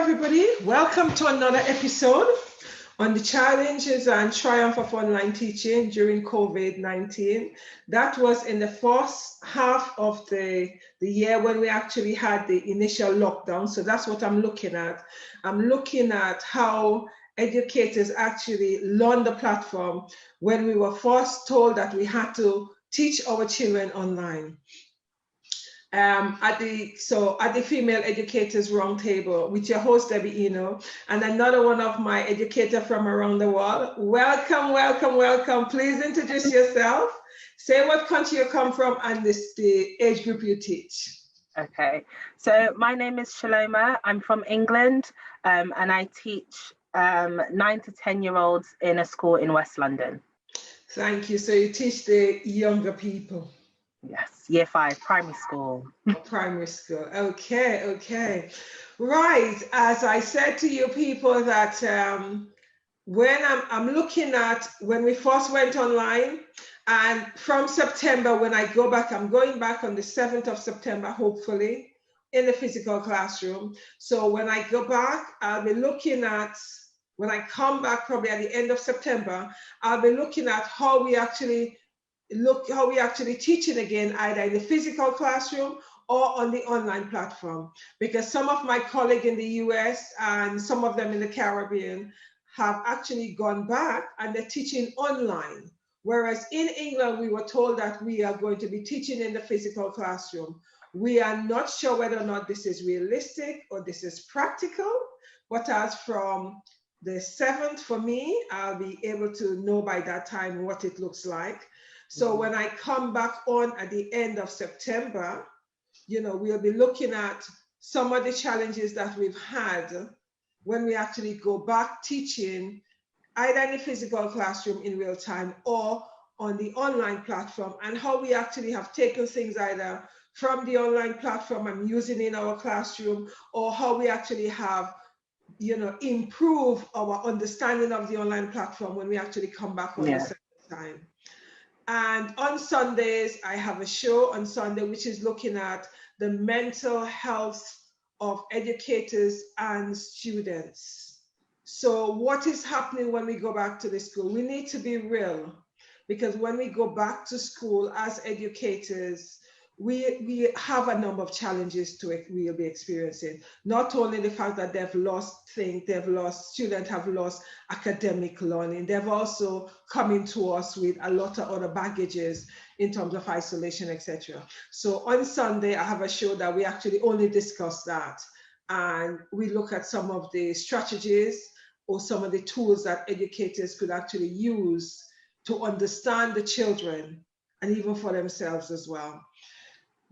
everybody. Welcome to another episode on the challenges and triumph of online teaching during COVID-19. That was in the first half of the year when we actually had the initial lockdown. So that's what I'm looking at. I'm looking at how educators actually learned the platform when we were first told that we had to teach our children online. At the Female Educators Roundtable with your host, Debby Enoe, and another one of my educators from around the world. Welcome, welcome, welcome. Please introduce yourself. Say what country you come from and the age group you teach. Okay, so my name is Shaloma. I'm from England, and I teach 9 to 10-year-olds in a school in West London. Thank you. So you teach the younger people. Yes, year 5, primary school. Primary school. Okay. Right. As I said to you people that when I'm looking at when we first went online, and from September, when I go back, I'm going back on the 7th of September, hopefully, in the physical classroom. So when I go back, I'll be looking at, when I come back probably at the end of September, I'll be looking at how we actually teaching again, either in the physical classroom or on the online platform. Because some of my colleagues in the US and some of them in the Caribbean have actually gone back and they're teaching online. Whereas in England, we were told that we are going to be teaching in the physical classroom. We are not sure whether or not this is realistic or this is practical, but as from the 7th for me, I'll be able to know by that time what it looks like. So when I come back on at the end of September, we'll be looking at some of the challenges that we've had when we actually go back teaching either in the physical classroom in real time or on the online platform, and how we actually have taken things either from the online platform and using in our classroom, or how we actually have improve our understanding of the online platform when we actually come back on the second time. And on Sundays, I have a show on Sunday, which is looking at the mental health of educators and students. So what is happening when we go back to the school? We need to be real, because when we go back to school as educators, we have a number of challenges we'll be experiencing. Not only the fact that students have lost academic learning, they've also come into us with a lot of other baggages in terms of isolation, etc. So on Sunday, I have a show that we actually only discuss that. And we look at some of the strategies or some of the tools that educators could actually use to understand the children and even for themselves as well.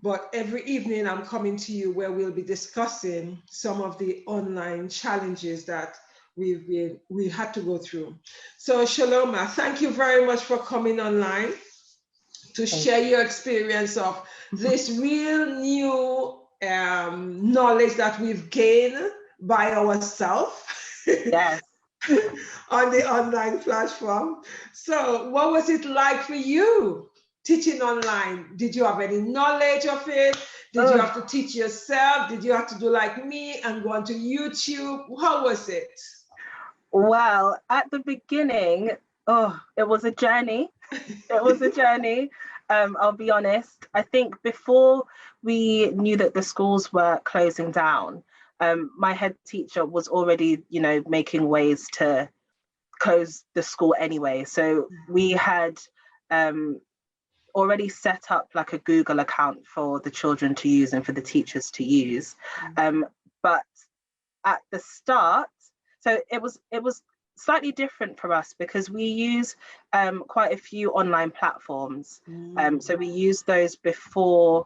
But every evening I'm coming to you where we'll be discussing some of the online challenges that we had to go through. So Shaloma, thank you very much for coming online to share your experience of this real new knowledge that we've gained by ourselves. Yes. On the online platform. So what was it like for you teaching online? Did you have any knowledge of it? Did you have to teach yourself? Did you have to do like me and go onto YouTube? How was it? Well, at the beginning, it was a journey. It was a journey. I'll be honest. I think before we knew that the schools were closing down, my head teacher was already, making ways to close the school anyway. So we had already set up like a Google account for the children to use and for the teachers to use. But at the start, so it was slightly different for us because we use quite a few online platforms. So we used those before,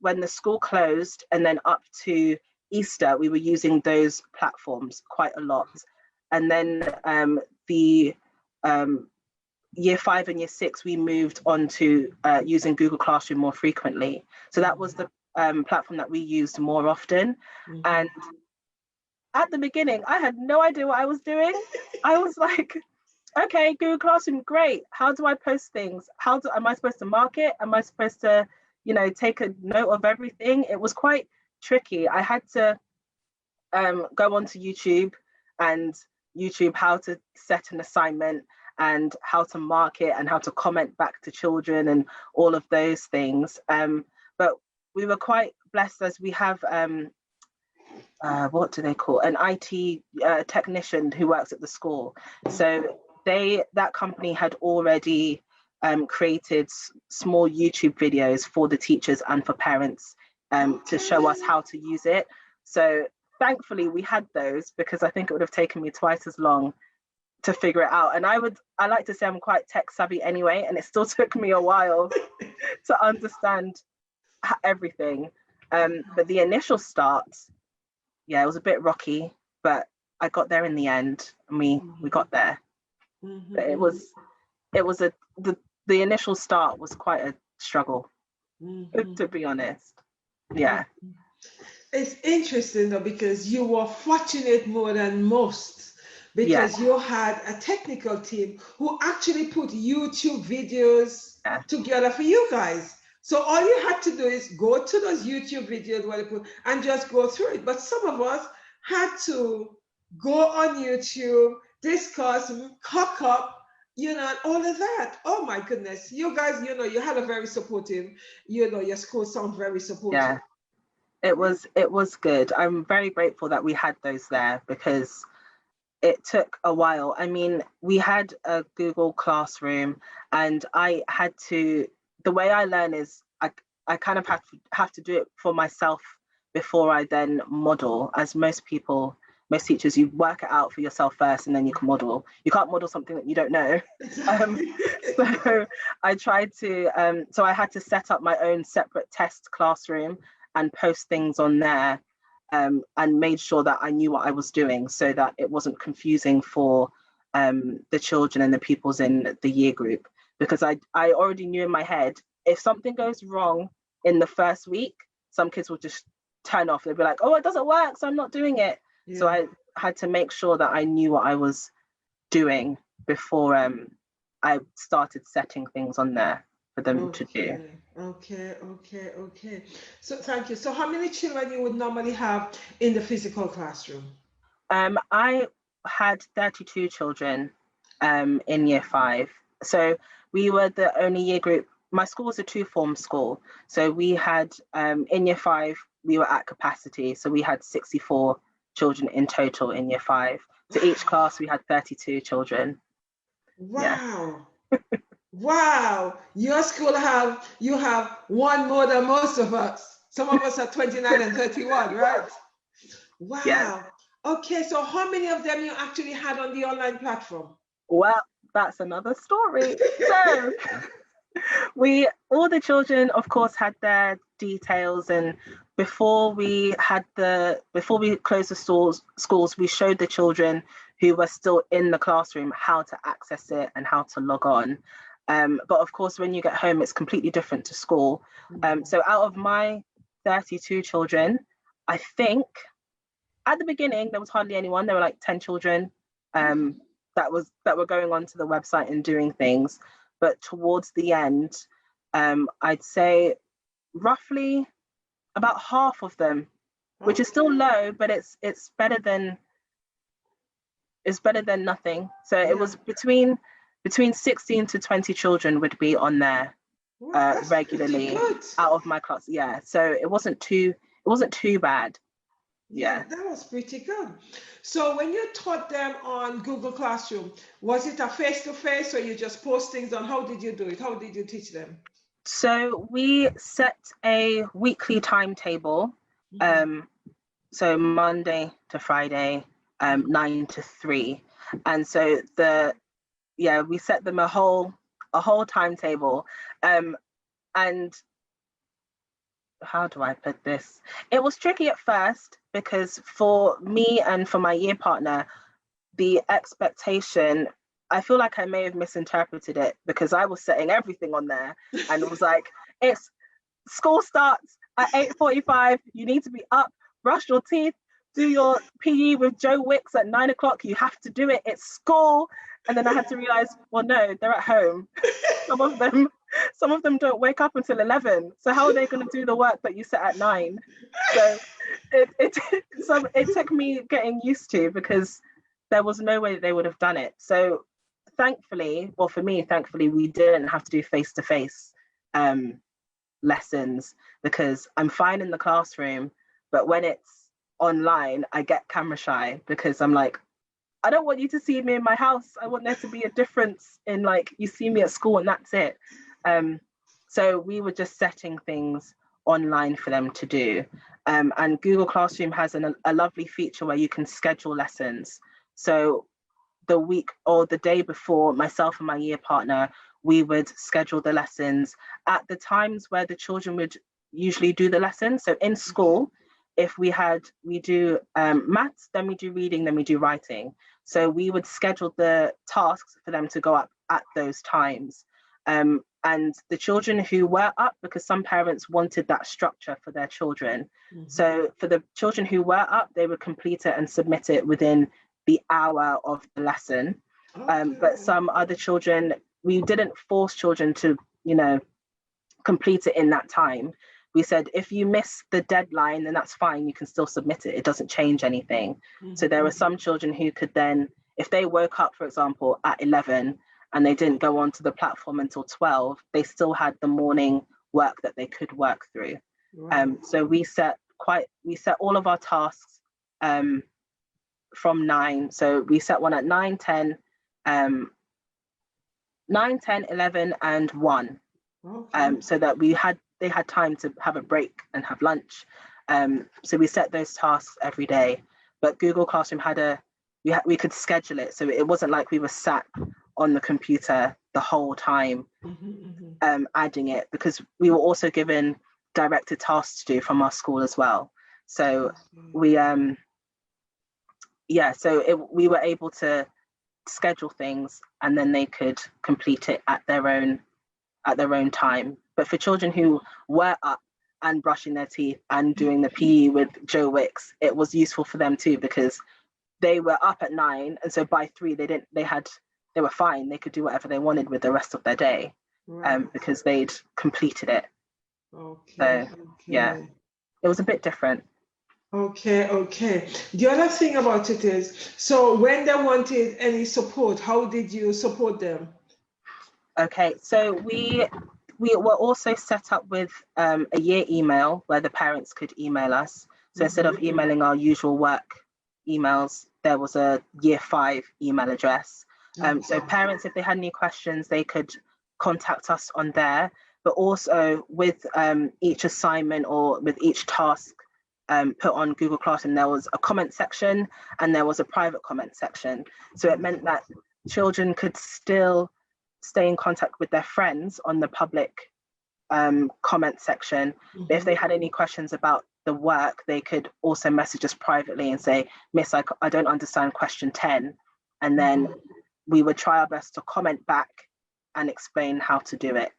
when the school closed and then up to Easter, we were using those platforms quite a lot. And then the year 5 and year 6, we moved on to using Google Classroom more frequently. So that was the platform that we used more often. And at the beginning, I had no idea what I was doing. I was like, okay, Google Classroom, great. How do I post things? Am I supposed to mark it? Am I supposed to, take a note of everything? It was quite tricky. I had to go onto YouTube and YouTube how to set an assignment and how to mark it and how to comment back to children and all of those things. But we were quite blessed as we have what do they call an IT technician who works at the school. So that company had already created small YouTube videos for the teachers and for parents to show us how to use it. So thankfully we had those, because I think it would have taken me twice as long to figure it out. And I like to say I'm quite tech savvy anyway, and it still took me a while to understand everything. But the initial start, yeah, it was a bit rocky, but I got there in the end, and we got there. But the initial start was quite a struggle, to be honest. Yeah. It's interesting though, because you were fortunate more than most, because you had a technical team who actually put YouTube videos together for you guys. So all you had to do is go to those YouTube videos where they put and just go through it. But some of us had to go on YouTube, discuss, cock up, and all of that. Oh my goodness. You guys, you had a very supportive, your school sounds very supportive. Yeah. It was good. I'm very grateful that we had those there, because it took a while. I mean, we had a Google Classroom, and I had to, the way I learn is I kind of have to do it for myself before I then model. As most teachers, you work it out for yourself first and then you can model. You can't model something that you don't know. So I tried to, so I had to set up my own separate test classroom and post things on there, and made sure that I knew what I was doing so that it wasn't confusing for the children and the pupils in the year group, because I already knew in my head, if something goes wrong in the first week, some kids will just turn off. They'll be like, oh, it doesn't work, so I'm not doing it. Yeah. So I had to make sure that I knew what I was doing before I started setting things on there for them to do. Okay. So thank you. So how many children you would normally have in the physical classroom? I had 32 children in year 5. So we were the only year group. My school was a 2-form school. So we had, in year 5, we were at capacity. So we had 64 children in total in year 5. So each class we had 32 children. Wow. Yeah. Wow. Your school you have one more than most of us. Some of us are 29 and 31, right? Wow. Yeah. Okay, so how many of them you actually had on the online platform? Well, that's another story. So all the children, of course, had their details, and before we closed the schools, we showed the children who were still in the classroom how to access it and how to log on. But of course, when you get home, it's completely different to school. So out of my 32 children, I think at the beginning there was hardly anyone. There were like 10 children that were going onto the website and doing things. But towards the end, I'd say roughly about half of them, which is still low, but it's better than nothing. So it was between 16 to 20 children would be on there regularly out of my class. Yeah, so it wasn't too bad. Yeah, that was pretty good. So when you taught them on Google Classroom, was it a face-to-face, or you just post things on? How did you do it? How did you teach them? So we set a weekly timetable. So Monday to Friday, 9 to 3, and so we set them a whole timetable, and how do I put this? It was tricky at first, because for me and for my year partner, the expectation, I feel like I may have misinterpreted it, because I was setting everything on there and it was like, it's school starts at 8:45, you need to be up, brush your teeth, do your PE with Joe Wicks at 9 o'clock, you have to do it, it's school. And then I had to realize, well, no, they're at home. Some of them some of them don't wake up until 11. So how are they going to do the work that you set at 9? So it took me getting used to, because there was no way they would have done it. So thankfully, well, for me, thankfully, we didn't have to do face-to-face lessons, because I'm fine in the classroom, but when it's online, I get camera shy, because I'm like, I don't want you to see me in my house. I want there to be a difference in, like, you see me at school and that's it. So we were just setting things online for them to do. And Google Classroom has a lovely feature where you can schedule lessons. So the week or the day before, myself and my year partner, we would schedule the lessons at the times where the children would usually do the lessons. So in school, if we do maths, then we do reading, then we do writing. So we would schedule the tasks for them to go up at those times. And the children who were up, because some parents wanted that structure for their children. Mm-hmm. So for the children who were up, they would complete it and submit it within the hour of the lesson. Okay. But some other children, we didn't force children to, complete it in that time. We said, if you miss the deadline, then that's fine. You can still submit it. It doesn't change anything. Mm-hmm. So there were some children who could then, if they woke up, for example, at 11 and they didn't go onto the platform until 12, they still had the morning work that they could work through. Right. So we set all of our tasks from 9. So we set one at 9, 10, 11, and 1. Okay. So that they had time to have a break and have lunch. So we set those tasks every day. But Google Classroom we could schedule it. So it wasn't like we were sat on the computer the whole time, adding it, because we were also given directed tasks to do from our school as well. So we were able to schedule things, and then they could complete it at their own time. But for children who were up and brushing their teeth and doing the PE with Joe Wicks, it was useful for them too, because they were up at 9, and so by 3 they were fine. They could do whatever they wanted with the rest of their day, right. Because they'd completed it. Okay. So yeah, it was a bit different. Okay. The other thing about it is, so when they wanted any support, how did you support them? Okay, so we were also set up with a year email where the parents could email us. So instead of emailing our usual work emails, there was a year 5 email address. So parents, if they had any questions, they could contact us on there. But also with each assignment or with each task put on Google Classroom, there was a comment section and there was a private comment section. So it meant that children could still stay in contact with their friends on the public comment section. But if they had any questions about the work, they could also message us privately and say, Miss, I don't understand question 10. And then we would try our best to comment back and explain how to do it.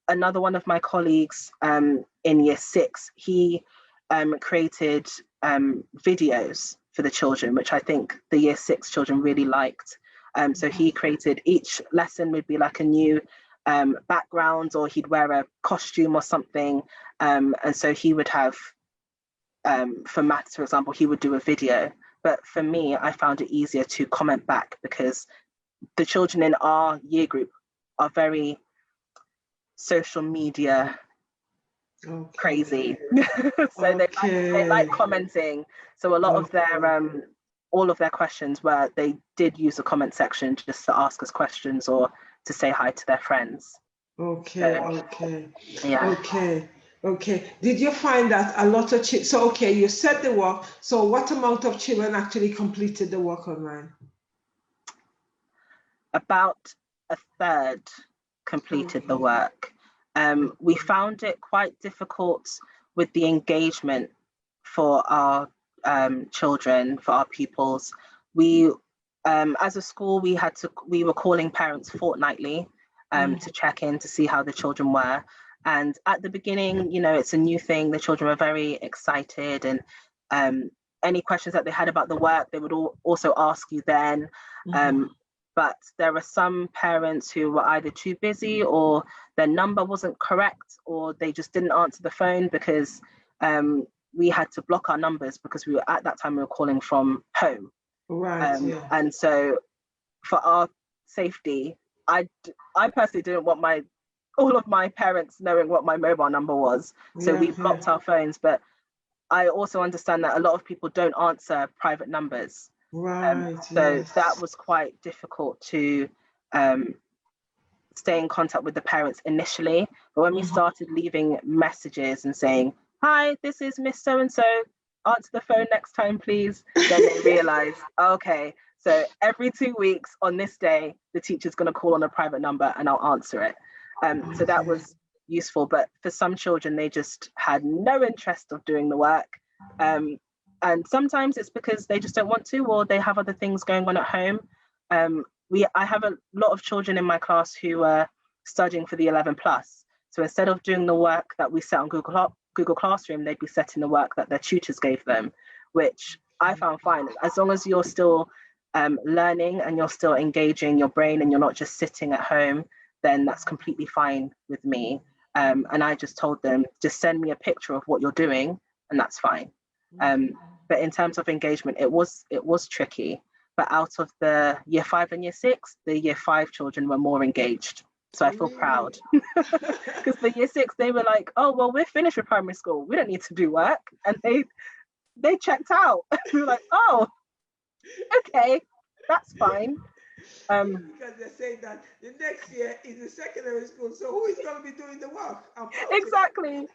Another one of my colleagues in year 6, he created videos for the children, which I think the year 6 children really liked. So he created, each lesson would be like a new background, or he'd wear a costume or something. And so he would have, for maths, for example, he would do a video. But for me, I found it easier to comment back, because the children in our year group are very social media crazy. So they like commenting. So a lot of their all of their questions they did use the comment section just to ask us questions or to say hi to their friends. Okay. Did you find that a lot of you set the work, so what amount of children actually completed the work online? About a third completed the work. We found it quite difficult with the engagement for our children, for our pupils. We, as a school, we were calling parents fortnightly to check in to see how the children were. And at the beginning, it's a new thing. The children were very excited, and any questions that they had about the work, they would also ask you then. but there are some parents who were either too busy, or their number wasn't correct, or they just didn't answer the phone because we had to block our numbers because we were at that time we were calling from home. Right. Yeah. And so for our safety, I personally didn't want all of my parents knowing what my mobile number was. So we blocked our phones, but I also understand that a lot of people don't answer private numbers. Right. So that was quite difficult to stay in contact with the parents initially. But when we started leaving messages and saying, "Hi, this is Miss So-and-so, answer the phone next time, please," then they realized, okay, so every 2 weeks on this day, the teacher's going to call on a private number and I'll answer it. So that was useful. But for some children, they just had no interest of doing the work. And sometimes it's because they just don't want to, or they have other things going on at home. I have a lot of children in my class who are studying for the 11 plus. So instead of doing the work that we set on Google Classroom, they'd be setting the work that their tutors gave them, which I found fine. As long as you're still learning and you're still engaging your brain and you're not just sitting at home, then that's completely fine with me. And I just told them, just send me a picture of what you're doing and that's fine. But in terms of engagement, it was tricky. But out of the year 5 and year 6, the year 5 children were more engaged. So I feel proud. Because the year 6, they were like, "Oh, well, we're finished with primary school. We don't need to do work." And they checked out. We were like, "Oh, okay, that's fine." Because they're saying that the next year is the secondary school, so who is going to be doing the work? Exactly.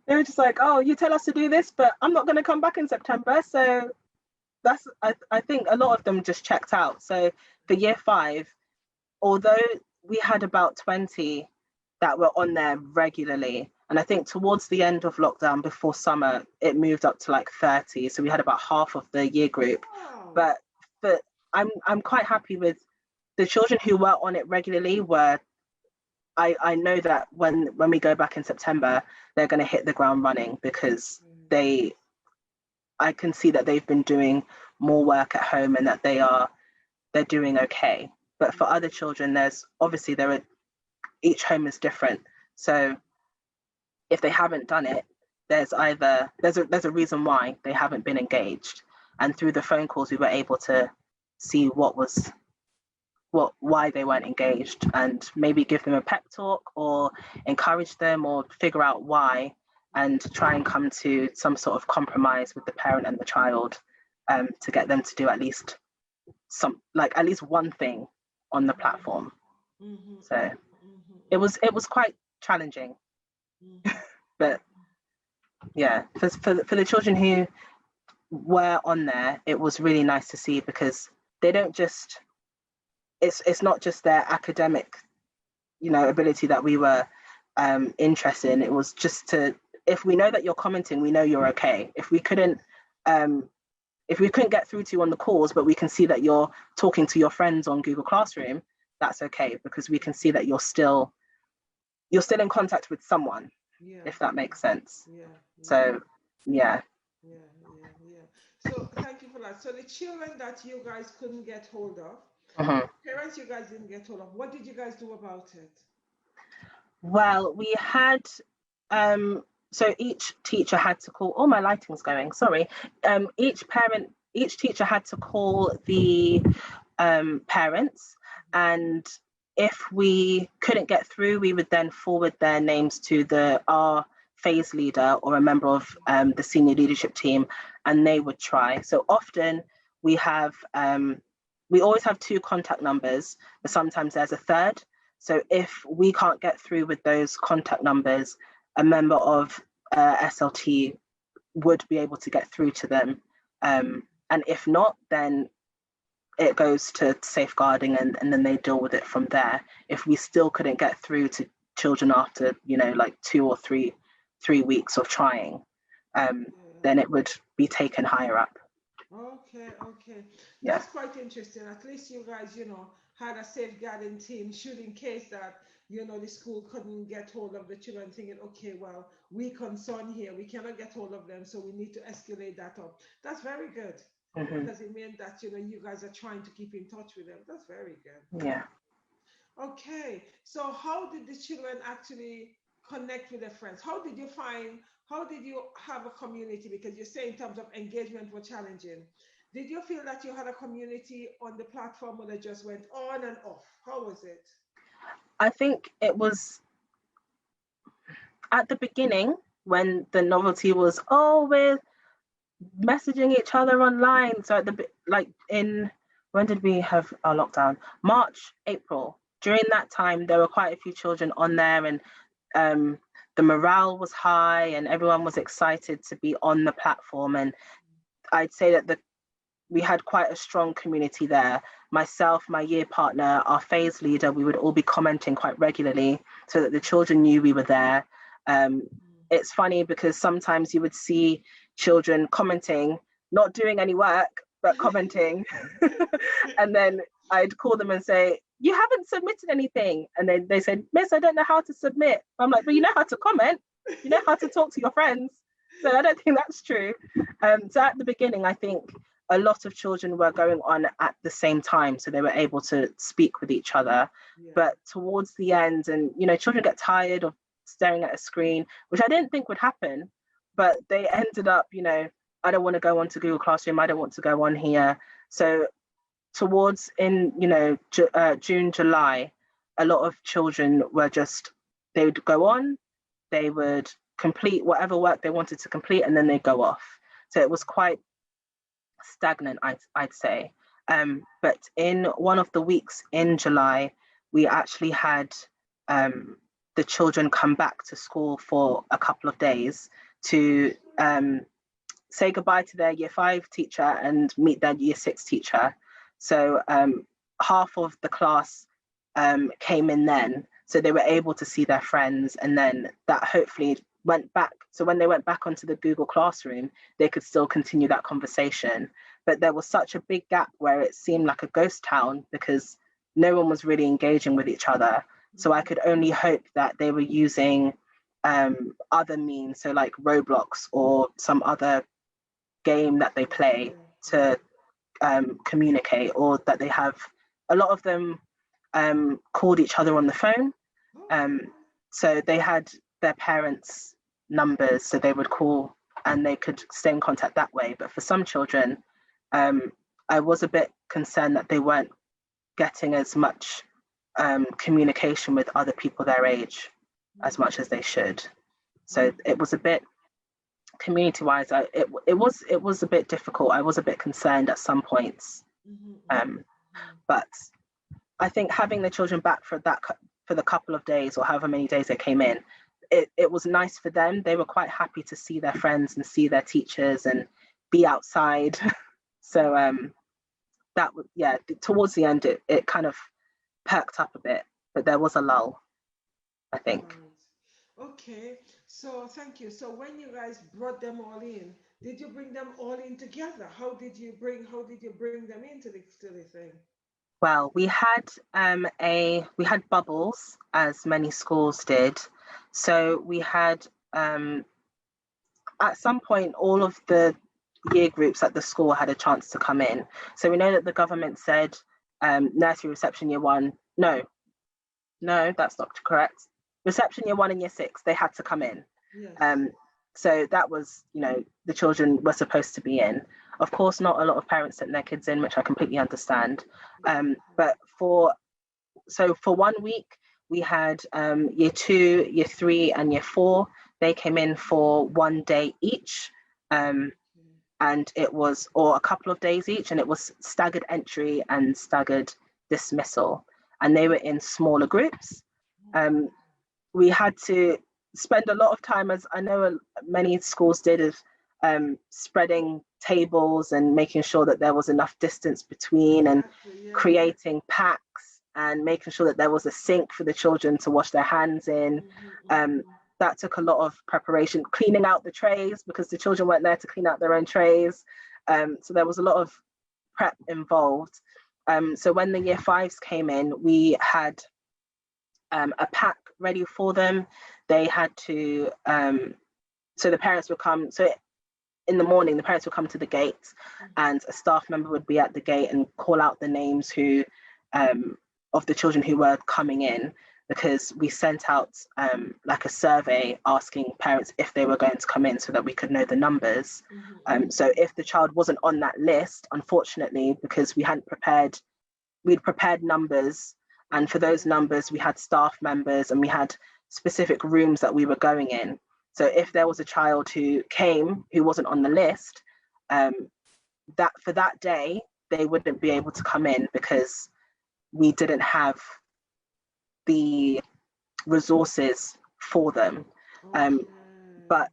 They were just like, "Oh, you tell us to do this, but I'm not going to come back in September." So that's I think a lot of them just checked out. So for year 5, although we had about 20 that were on there regularly, and I think towards the end of lockdown before summer, it moved up to like 30. So we had about half of the year group. Wow. But I'm quite happy with the children who were on it regularly. I know that when we go back in September, they're going to hit the ground running because I can see that they've been doing more work at home and that they're doing okay. But for other children, each home is different. So if they haven't done it, there's a reason why they haven't been engaged. And through the phone calls, we were able to see why they weren't engaged, and maybe give them a pep talk or encourage them or figure out why, and try and come to some sort of compromise with the parent and the child to get them to do at least one thing on the platform. So it was quite challenging. But yeah, for the children who were on there, it was really nice to see, because they don't just it's not just their academic ability that we were interested in. It was just if we know that you're commenting, we know you're okay. If we couldn't get through to you on the calls, but we can see that you're talking to your friends on Google Classroom, that's okay, because we can see that you're still in contact with someone, if that makes sense. So yeah. So thank you for that. So the children that you guys couldn't get hold of, parents you guys didn't get hold of, what did you guys do about it? Well, we had so each teacher had to call. Oh, my lighting's going. Sorry. Each teacher had to call the parents, and if we couldn't get through, we would then forward their names to our phase leader or a member of the senior leadership team, and they would try. So often we always have 2 contact numbers, but sometimes there's a third. So if we can't get through with those contact numbers, a member of SLT would be able to get through to them. And if not, then it goes to safeguarding, and then they deal with it from there. If we still couldn't get through to children after, like 2 or 3 weeks of trying, then it would be taken higher up. Okay. That's quite interesting. At least you guys, had a safeguarding team, should in case that, the school couldn't get hold of the children, thinking, okay, well, we concerned here, we cannot get hold of them, so we need to escalate that up. That's very good. because it meant that, you guys are trying to keep in touch with them. That's very good. Yeah. Okay, so how did the children actually connect with their friends? How did you have a community? Because you say in terms of engagement were challenging. Did you feel that you had a community on the platform, or they just went on and off? How was it? I think it was at the beginning when the novelty was, oh, we're messaging each other online. So at when did we have our lockdown? March, April. During that time, there were quite a few children on there, and the morale was high and everyone was excited to be on the platform. And I'd say that we had quite a strong community there. Myself, my year partner, our phase leader, we would all be commenting quite regularly so that the children knew we were there. It's funny because sometimes you would see children commenting, not doing any work, but commenting. And then I'd call them and say, you haven't submitted anything. And then they said, Miss, I don't know how to submit. I'm like, well, you know how to comment. You know how to talk to your friends. So I don't think that's true. So at the beginning, I think a lot of children were going on at the same time, so they were able to speak with each other. Yeah. But towards the end, and children get tired of staring at a screen, which I didn't think would happen, but they ended up, I don't want to go on to Google Classroom, I don't want to go on here. So towards June, July, a lot of children were they would go on, they would complete whatever work they wanted to complete, and then they'd go off. So it was quite stagnant, I'd say. But in one of the weeks in July, we actually had the children come back to school for a couple of days to say goodbye to their year 5 teacher and meet their year 6 teacher. So half of the class came in then, so they were able to see their friends, and then that hopefully went back. So when they went back onto the Google Classroom, they could still continue that conversation. But there was such a big gap where it seemed like a ghost town because no one was really engaging with each other. So I could only hope that they were using other means, so like Roblox or some other game that they play to communicate, or that they have. A lot of them called each other on the phone. So they had their parents' numbers, so they would call and they could stay in contact that way. But for some children, I was a bit concerned that they weren't getting as much communication with other people their age as much as they should. So it was a bit, community-wise, it was a bit difficult. I was a bit concerned at some points. But I think having the children back for the couple of days or however many days they came in, it was nice for them. They were quite happy to see their friends and see their teachers and be outside. So that was, towards the end it kind of perked up a bit, but there was a lull, I think. Right. Okay, so thank you. So when you guys brought them all in, did you bring them all in together? How did you bring them into the thing? Well, we had bubbles, as many schools did. So we had at some point all of the year groups at the school had a chance to come in. So we know that the government said nursery reception year 1. No, that's not correct. Reception year 1 and year 6, they had to come in. Yes. So that was, the children were supposed to be in. Of course, not a lot of parents sent their kids in, which I completely understand. But for 1 week, we had year 2, year 3, and year 4. They came in for 1 day each. And it was, or a couple of days each, and it was staggered entry and staggered dismissal. And they were in smaller groups. We had to spend a lot of time, as I know many schools did, of spreading tables and making sure that there was enough distance between, and creating packs and making sure that there was a sink for the children to wash their hands in. That took a lot of preparation, cleaning out the trays because the children weren't there to clean out their own trays. So there was a lot of prep involved. So when the year 5s came in, we had a pack ready for them. They had to, so the parents would come. So in the morning, the parents would come to the gate, and a staff member would be at the gate and call out the names of the children who were coming in, because we sent out like a survey asking parents if they were going to come in so that we could know the numbers. So if the child wasn't on that list, unfortunately, because we'd prepared numbers, and for those numbers we had staff members and we had specific rooms that we were going in. So if there was a child who came who wasn't on the list, that for that day they wouldn't be able to come in because we didn't have the resources for them. But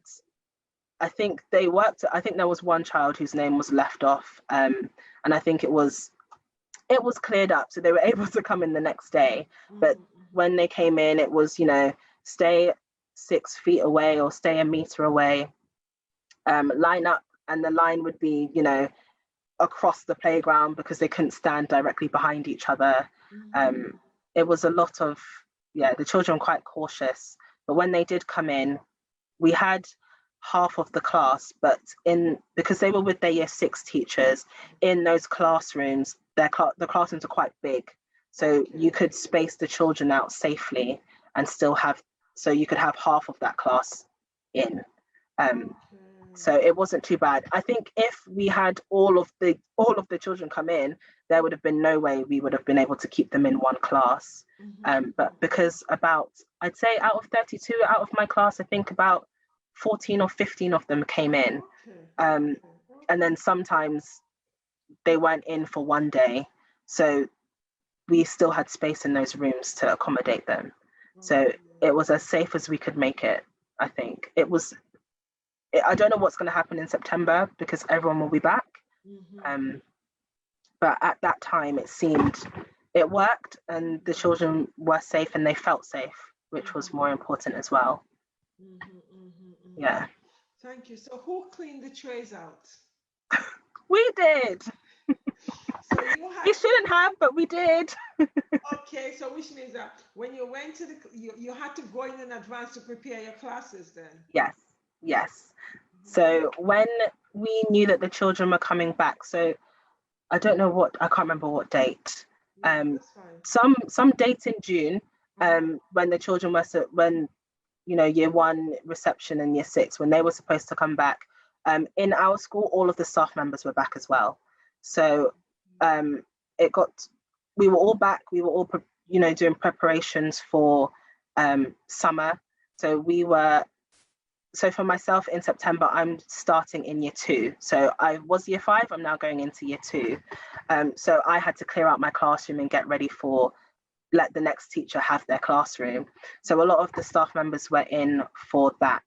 I think they worked. I think there was one child whose name was left off, and I think it was cleared up, so they were able to come in the next day. But when they came in, it was, stay 6 feet away or stay a meter away, line up, and the line would be, across the playground because they couldn't stand directly behind each other. It was a lot of, the children were quite cautious. But when they did come in, we had half of the class, but because they were with their year 6 teachers, in those classrooms, the classrooms are quite big. So you could space the children out safely and still so you could have half of that class in. So it wasn't too bad. I think if we had all of the children come in, there would have been no way we would have been able to keep them in one class. But because I'd say out of 32 out of my class, I think about 14 or 15 of them came in. And then sometimes they weren't in for one day. So we still had space in those rooms to accommodate them. So it was as safe as we could make it, I think. I don't know what's going to happen in September because everyone will be back. But at that time, it worked and the children were safe and they felt safe, which was more important as well. Yeah. Thank you. So who cleaned the trays out? We did. So we shouldn't have, but we did. Okay, so which means that when you went to you had to go in advance to prepare your classes then? Yes. So when we knew that the children were coming back, so I can't remember what date. Some date in June, when the children were year 1 reception and year 6, when they were supposed to come back. In our school, all of the staff members were back as well. So we were all back. We were all doing preparations for summer. So for myself in September, I'm starting in year 2. So I was year 5, I'm now going into year 2. So I had to clear out my classroom and get ready let the next teacher have their classroom. So a lot of the staff members were in for that.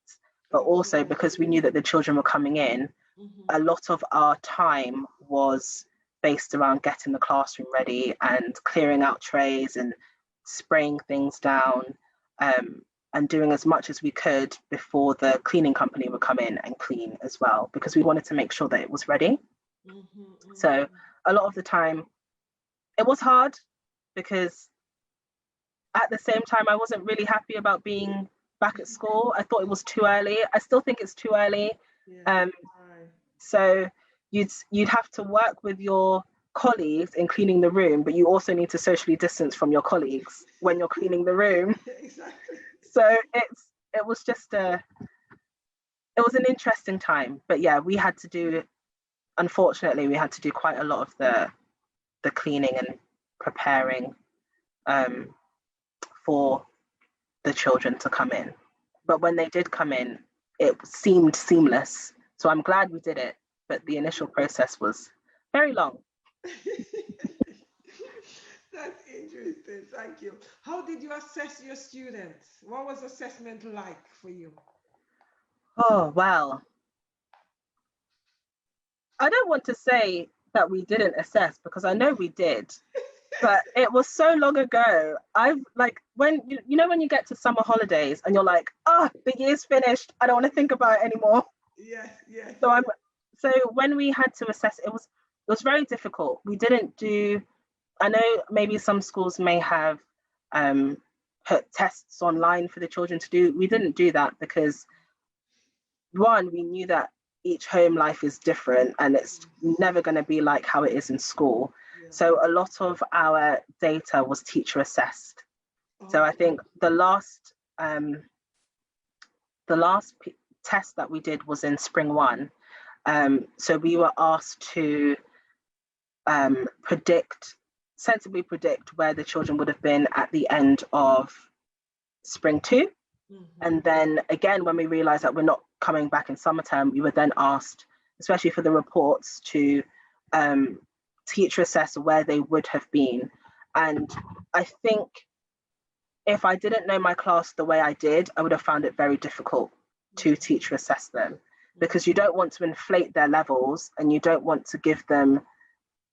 But also because we knew that the children were coming in, a lot of our time was based around getting the classroom ready and clearing out trays and spraying things down, and doing as much as we could before the cleaning company would come in and clean as well, because we wanted to make sure that it was ready. So a lot of the time it was hard because at the same time I wasn't really happy about being back at school. I thought it was too early. I still think it's too early. So you'd have to work with your colleagues in cleaning the room, but you also need to socially distance from your colleagues when you're cleaning the room. Exactly. So it was an interesting time. But yeah, unfortunately we had to do quite a lot of the cleaning and preparing for the children to come in. But when they did come in, it seemed seamless. So I'm glad we did it, but the initial process was very long. That's interesting. Thank you. How did you assess your students? What was assessment like for you? Oh, well, I don't want to say that we didn't assess because I know we did, but it was so long ago. When you get to summer holidays and you're like, the year's finished. I don't want to think about it anymore. Yes. So when we had to assess, it was very difficult. We didn't do. I know maybe some schools may have put tests online for the children to do. We didn't do that because, one, we knew that each home life is different, and it's never going to be like how it is in school. Yeah. So a lot of our data was teacher assessed. So I Okay. think the last test that we did was in spring one. So we were asked to sensibly predict where the children would have been at the end of spring two. And then again, when we realized that we're not coming back in summer term, we were then asked, especially for the reports, to teacher assess where they would have been. And I think if I didn't know my class the way I did, I would have found it very difficult to teacher assess them, because you don't want to inflate their levels and you don't want to give them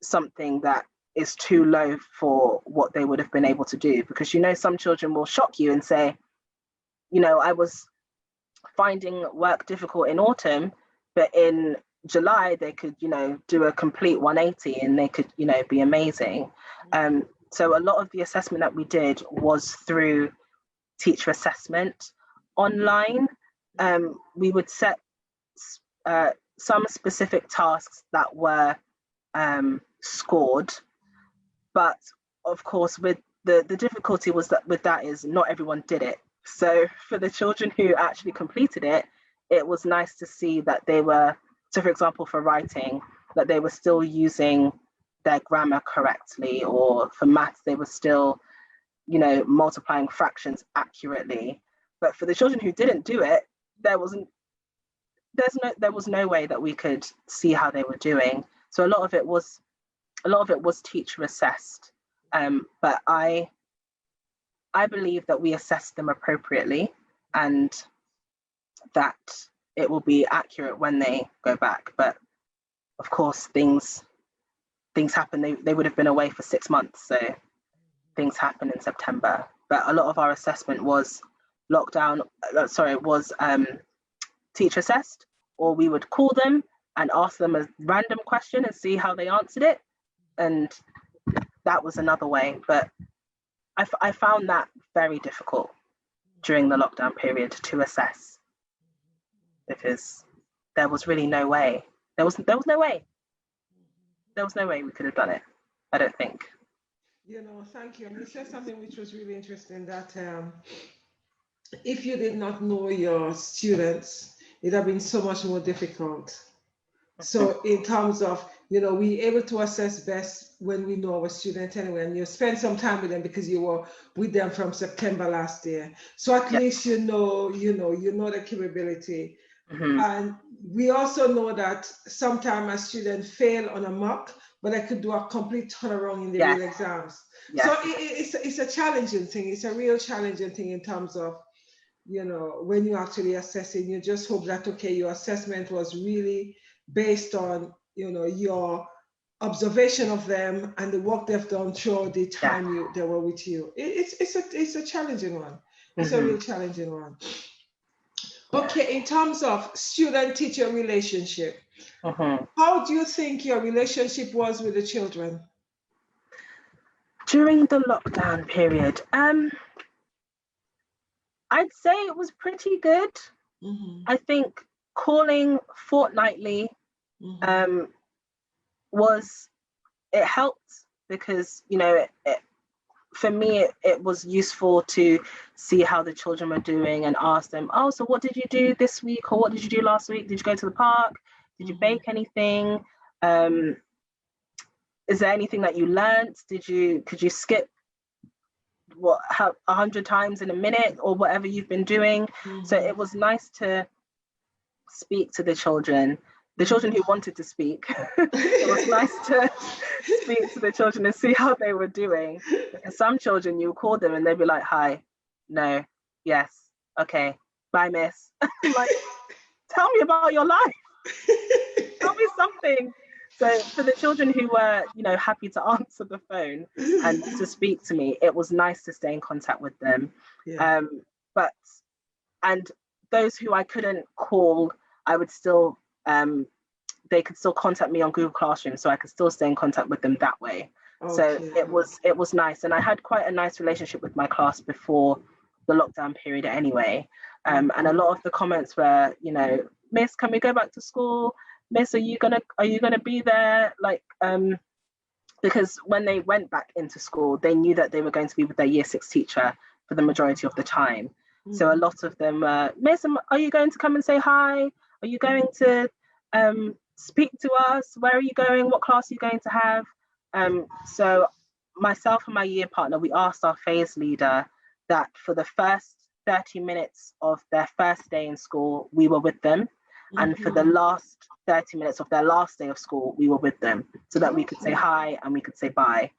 something that is too low for what they would have been able to do. Because, you know, some children will shock you and say, you know, I was finding work difficult in autumn, but in July they could, you know, do a complete 180 and they could, you know, be amazing. So a lot of the assessment that we did was through teacher assessment online. We would set some specific tasks that were scored, but of course with the difficulty was that with that is not everyone did it. So for the children who actually completed it, it was nice to see that they were, so for example, for writing, that they were still using their grammar correctly, or for maths, they were still, you know, multiplying fractions accurately. But for the children who didn't do it, there was no way that we could see how they were doing. So a lot of it was teacher assessed. But I believe that we assessed them appropriately, and that it will be accurate when they go back. But of course, things happen. They would have been away for 6 months, so things happen in September. But a lot of our assessment was teacher assessed, or we would call them and ask them a random question and see how they answered it. And that was another way. But I found that very difficult during the lockdown period to assess, because there was really no way. There was no way. There was no way we could have done it, I don't think. You know, thank you. And you said something which was really interesting, that if you did not know your students, it'd have been so much more difficult. So in terms of, you know, we able to assess best when we know our student anyway, and you spend some time with them because you were with them from September last year. So at least you know the capability. And we also know that sometimes a student fail on a mock, but I could do a complete turnaround in the real exams. So it's a challenging thing. It's a real challenging thing in terms of, you know, when you actually assessing, you just hope that, okay, your assessment was really based on, you know, your observation of them and the work they've done throughout the time they were with you. It's a challenging one. It's a real challenging one. Okay, in terms of student-teacher relationship, how do you think your relationship was with the children? During the lockdown period, I'd say it was pretty good. I think calling fortnightly it helped, because, you know, for me, it was useful to see how the children were doing and ask them, oh, so what did you do this week, or what did you do last week? Did you go to the park? Did you bake anything? Is there anything that you learned? Could you skip 100 times in a minute, or whatever you've been doing? So it was nice to speak to the children who wanted to speak. It was nice to speak to the children and see how they were doing. Because some children, you call them and they'd be like, hi, no, yes, okay, bye, miss. Like, tell me about your life. Tell me something. So for the children who were, you know, happy to answer the phone and to speak to me, it was nice to stay in contact with them. And those who I couldn't call, I would still, they could still contact me on Google Classroom, so I could still stay in contact with them that way. So it was nice, and I had quite a nice relationship with my class before the lockdown period anyway. And a lot of the comments were, you know, Miss, can we go back to school? Miss, are you gonna be there? Like, because when they went back into school, they knew that they were going to be with their year 6 teacher for the majority of the time. So a lot of them, Miss, are you going to come and say hi? Are you going to speak to us? Where are you going? What class are you going to have? So myself and my year partner, we asked our phase leader that for the first 30 minutes of their first day in school, we were with them. And for the last 30 minutes of their last day of school, we were with them so that we could say hi and we could say bye.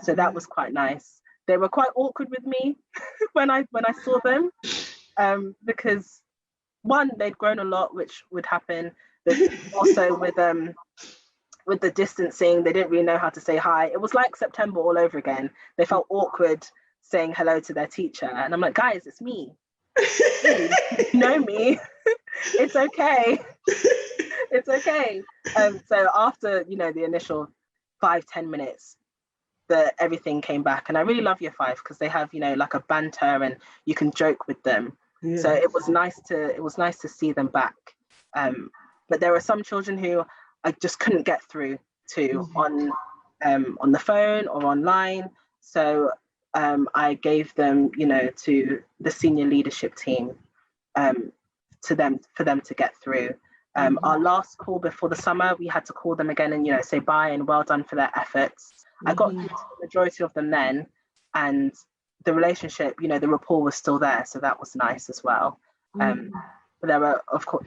So that was quite nice. They were quite awkward with me when I saw them, because one, they'd grown a lot, which would happen, but also with the distancing, they didn't really know how to say hi. It was like September all over again. They felt awkward saying hello to their teacher, and I'm like, guys, it's me. You know me. It's okay. It's okay. So after, the initial 5-10 minutes, everything came back, and I really love year 5 because they have, like a banter and you can joke with them. Yeah. So it was nice to see them back. But there were some children who I just couldn't get through to on the phone or online. So I gave them, to the senior leadership team, for them to get through. Our last call before the summer, we had to call them again and say bye and well done for their efforts. I got through to the majority of them then, and the relationship, the rapport was still there, so that was nice as well. But there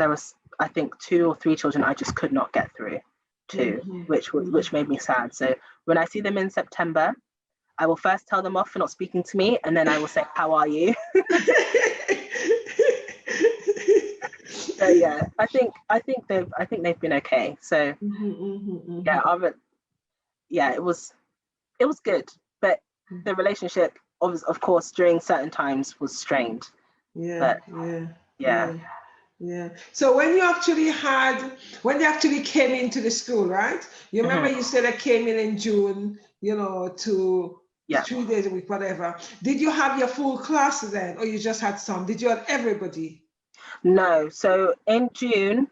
was I think 2 or 3 children I just could not get through to, which made me sad. So when I see them in September, I will first tell them off for not speaking to me, and then I will say, "How are you?" So yeah, I think they've been okay. So yeah, it was good, but the relationship, of course, during certain times was strained. Yeah. So when they actually came into the school, right? You remember you said they came in June, to 3 days a week, whatever. Did you have your full class then, or you just had some? Did you have everybody? No. So in June,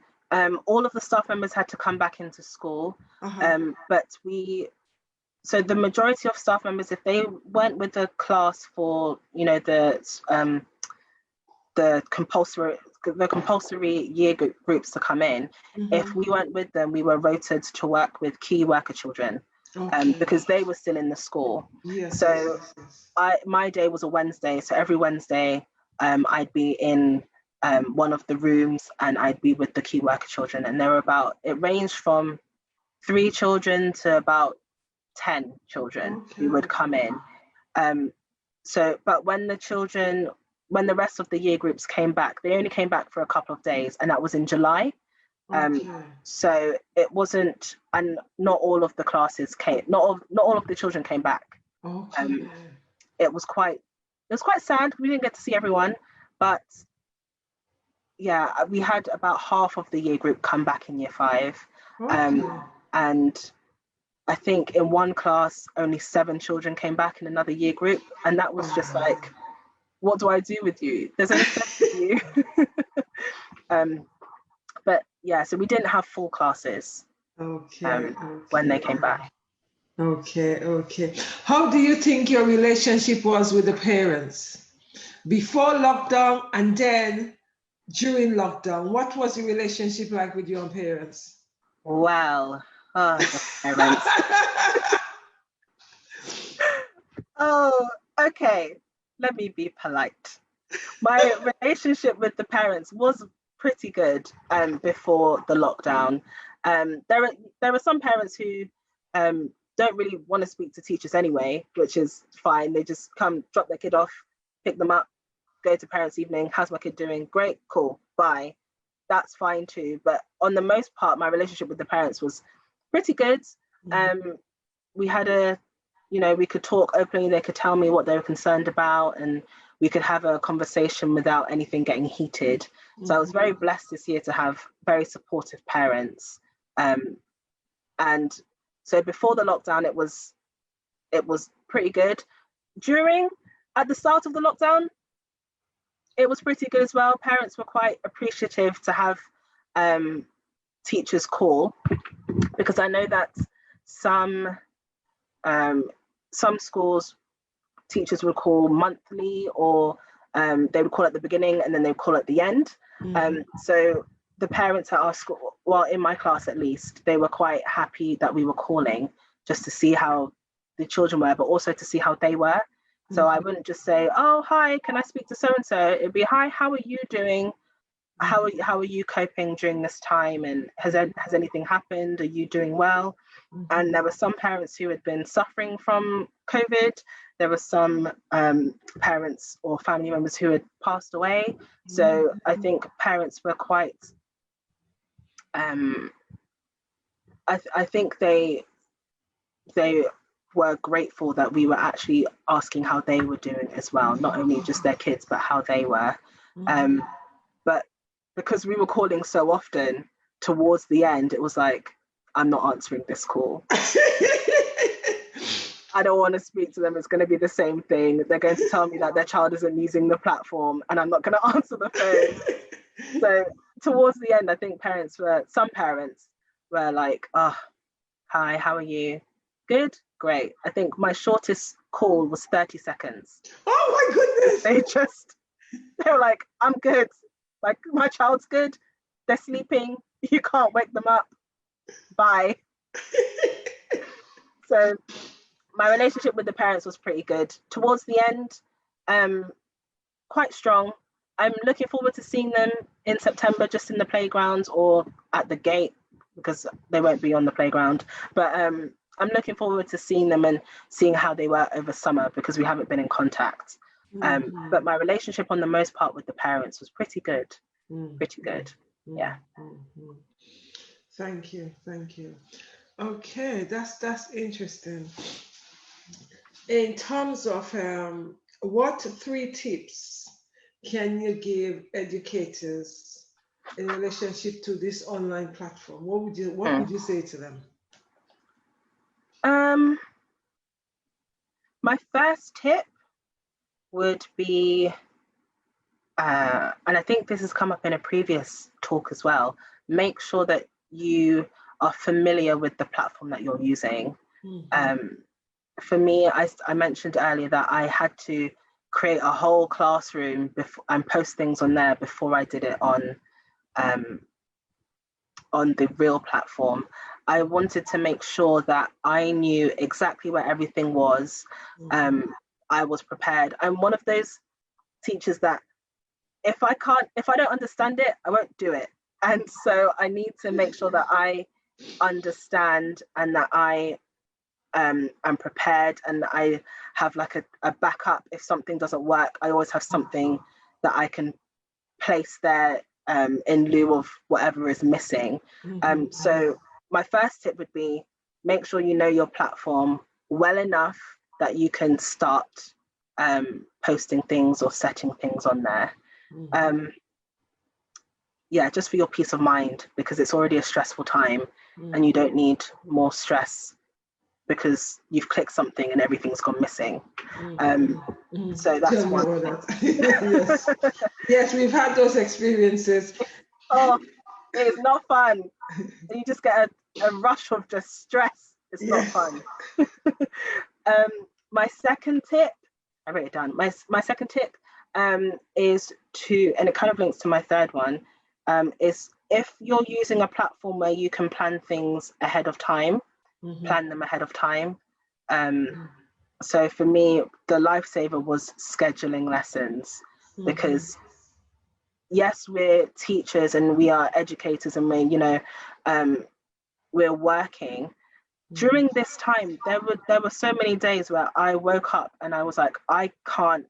all of the staff members had to come back into school. But so the majority of staff members, if they went with the class for, the compulsory year groups to come in, if we went with them, we were rotated to work with key worker children, because they were still in the school. My day was a Wednesday, so every Wednesday I'd be in one of the rooms and I'd be with the key worker children, and it ranged from 3 children to about 10 children who would come in. But when the rest of the year groups came back, they only came back for a couple of days, and that was in July. So it wasn't, and not all of the classes came, not all of the children came back. It was quite sad. We didn't get to see everyone, but yeah, we had about half of the year group come back in year 5. And I think in one class, only 7 children came back in another year group. And that was just like, what do I do with you? There's only 7 of you. But yeah, so we didn't have full classes when they came back. Okay. How do you think your relationship was with the parents? Before lockdown and then during lockdown, what was the relationship like with your parents? Well, the parents. Oh, okay. Let me be polite. My relationship with the parents was pretty good before the lockdown. There are some parents who don't really want to speak to teachers anyway, which is fine. They just come, drop their kid off, pick them up, go to parents' evening. How's my kid doing? Great, cool, bye. That's fine too. But on the most part, my relationship with the parents was pretty good. We had we could talk openly. They could tell me what they were concerned about, and we could have a conversation without anything getting heated. So I was very blessed this year to have very supportive parents. And so before the lockdown, it was pretty good. At the start of the lockdown, it was pretty good as well. Parents were quite appreciative to have teachers call, because I know that some schools, teachers would call monthly, or they would call at the beginning and then they would call at the end. So the parents at our school, well, in my class at least, they were quite happy that we were calling, just to see how the children were, but also to see how they were. So I wouldn't just say, oh, hi, can I speak to so-and-so? It'd be, hi, how are you doing? How are you coping during this time? And has anything happened? Are you doing well? And there were some parents who had been suffering from COVID. There were some parents or family members who had passed away. So I think parents were quite, I think they were grateful that we were actually asking how they were doing as well, not only just their kids, but how they were. But because we were calling so often, towards the end, it was like, I'm not answering this call. I don't want to speak to them. It's going to be the same thing. They're going to tell me that their child isn't using the platform and I'm not going to answer the phone. So towards the end, I think some parents were like, oh, hi, how are you? Good? Great. I think my shortest call was 30 seconds. Oh my goodness. They were like, I'm good. Like, my child's good. They're sleeping. You can't wake them up. Bye. So my relationship with the parents was pretty good. Towards the end, quite strong. I'm looking forward to seeing them in September, just in the playgrounds or at the gate, because they won't be on the playground. But I'm looking forward to seeing them and seeing how they were over summer, because we haven't been in contact. But my relationship on the most part with the parents was pretty good. Pretty good. Yeah. Thank you. Okay, that's interesting. In terms of what 3 tips can you give educators in relationship to this online platform? What would you say to them? My first tip would be, and I think this has come up in a previous talk as well, make sure that you are familiar with the platform that you're using. For me, I mentioned earlier that I had to create a whole classroom and post things on there before I did it on the real platform. I wanted to make sure that I knew exactly where everything was. I was prepared. I'm one of those teachers that if I don't understand it, I won't do it. And so I need to make sure that I understand and that I am prepared, and I have like a backup. If something doesn't work, I always have something that I can place there in lieu of whatever is missing. So my first tip would be, make sure you know your platform well enough that you can start posting things or setting things on there. Yeah, just for your peace of mind, because it's already a stressful time and you don't need more stress because you've clicked something and everything's gone missing. So that's one thing. Yes, we've had those experiences. Oh, it's not fun. You just get a rush of just stress. It's not fun. My second tip, I wrote it down. My second tip is to, and it kind of links to my third one, is if you're using a platform where you can plan things ahead of time, plan them ahead of time. So for me, the lifesaver was scheduling lessons, because yes, we're teachers and we are educators and we're working. During this time, there were so many days where I woke up and I was like, I can't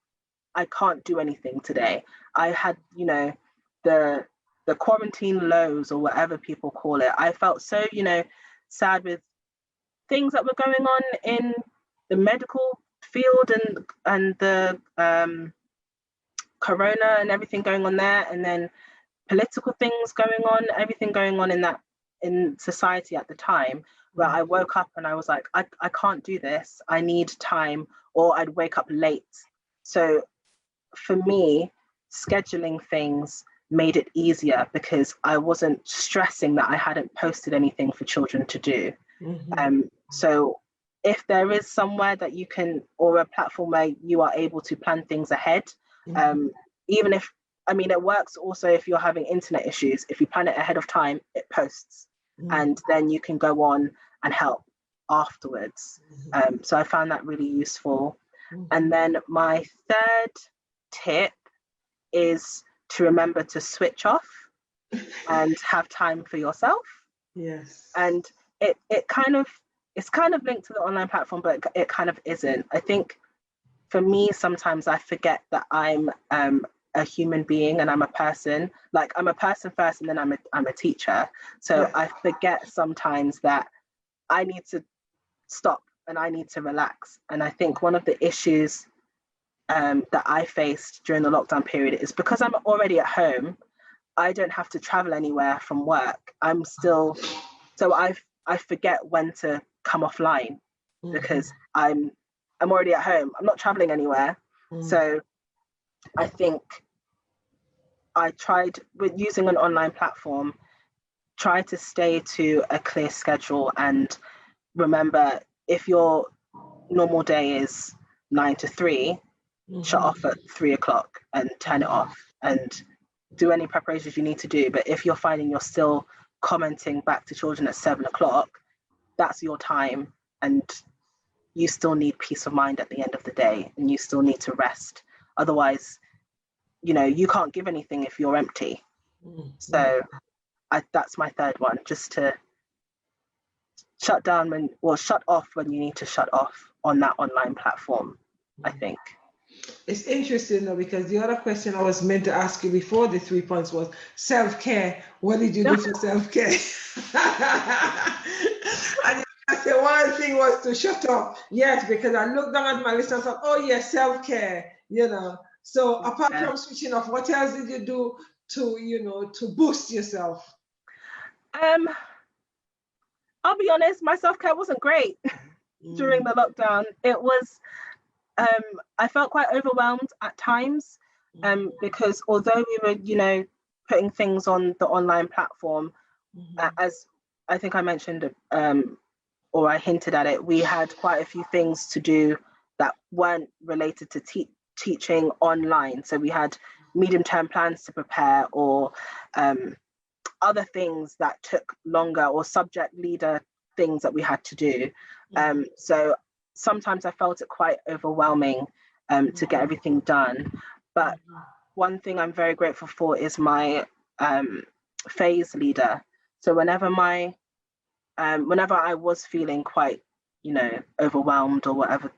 do anything today. I had, the quarantine lows, or whatever people call it. I felt so, sad with things that were going on in the medical field and the corona and everything going on there, and then political things going on, everything going on in society at the time, where I woke up and I was like, I can't do this. I need time, or I'd wake up late. So for me, scheduling things, made it easier because I wasn't stressing that I hadn't posted anything for children to do. So if there is somewhere that you can, or a platform where you are able to plan things ahead, even if, I mean, it works also if you're having internet issues. If you plan it ahead of time, it posts, and then you can go on and help afterwards. So I found that really useful. And then my third tip is to remember to switch off and have time for yourself. Yes. And it's kind of linked to the online platform, but it kind of isn't. I think for me, sometimes I forget that I'm a human being and I'm a person. Like, I'm a person first, and then I'm a teacher. So I forget sometimes that I need to stop and I need to relax. And I think one of the issues that I faced during the lockdown period is because I'm already at home, I don't have to travel anywhere from work. So I forget when to come offline because I'm already at home. I'm not traveling anywhere. So I think I tried with using an online platform, try to stay to a clear schedule, and remember, if your normal day is 9 to 3, shut off at 3 o'clock and turn it off, and do any preparations you need to do. But if you're finding you're still commenting back to children at 7 o'clock, that's your time, and you still need peace of mind at the end of the day, and you still need to rest. Otherwise, you can't give anything if you're empty. So that's my third one, just to shut off when you need to shut off on that online platform, I think. It's interesting though, because the other question I was meant to ask you before the 3 points was self-care. What did you do for self-care? And I said one thing was to shut up. Yes, because I looked down at my list and thought, oh yes, self-care, So apart from switching off, what else did you do to boost yourself? I'll be honest, my self-care wasn't great during the lockdown. It was, I felt quite overwhelmed at times, because although we were, putting things on the online platform, as I think I mentioned, or I hinted at it, we had quite a few things to do that weren't related to teaching online. So we had medium-term plans to prepare, or other things that took longer, or subject leader things that we had to do. So sometimes I felt it quite overwhelming to get everything done. But one thing I'm very grateful for is my phase leader. So whenever I was feeling quite, overwhelmed, or whatever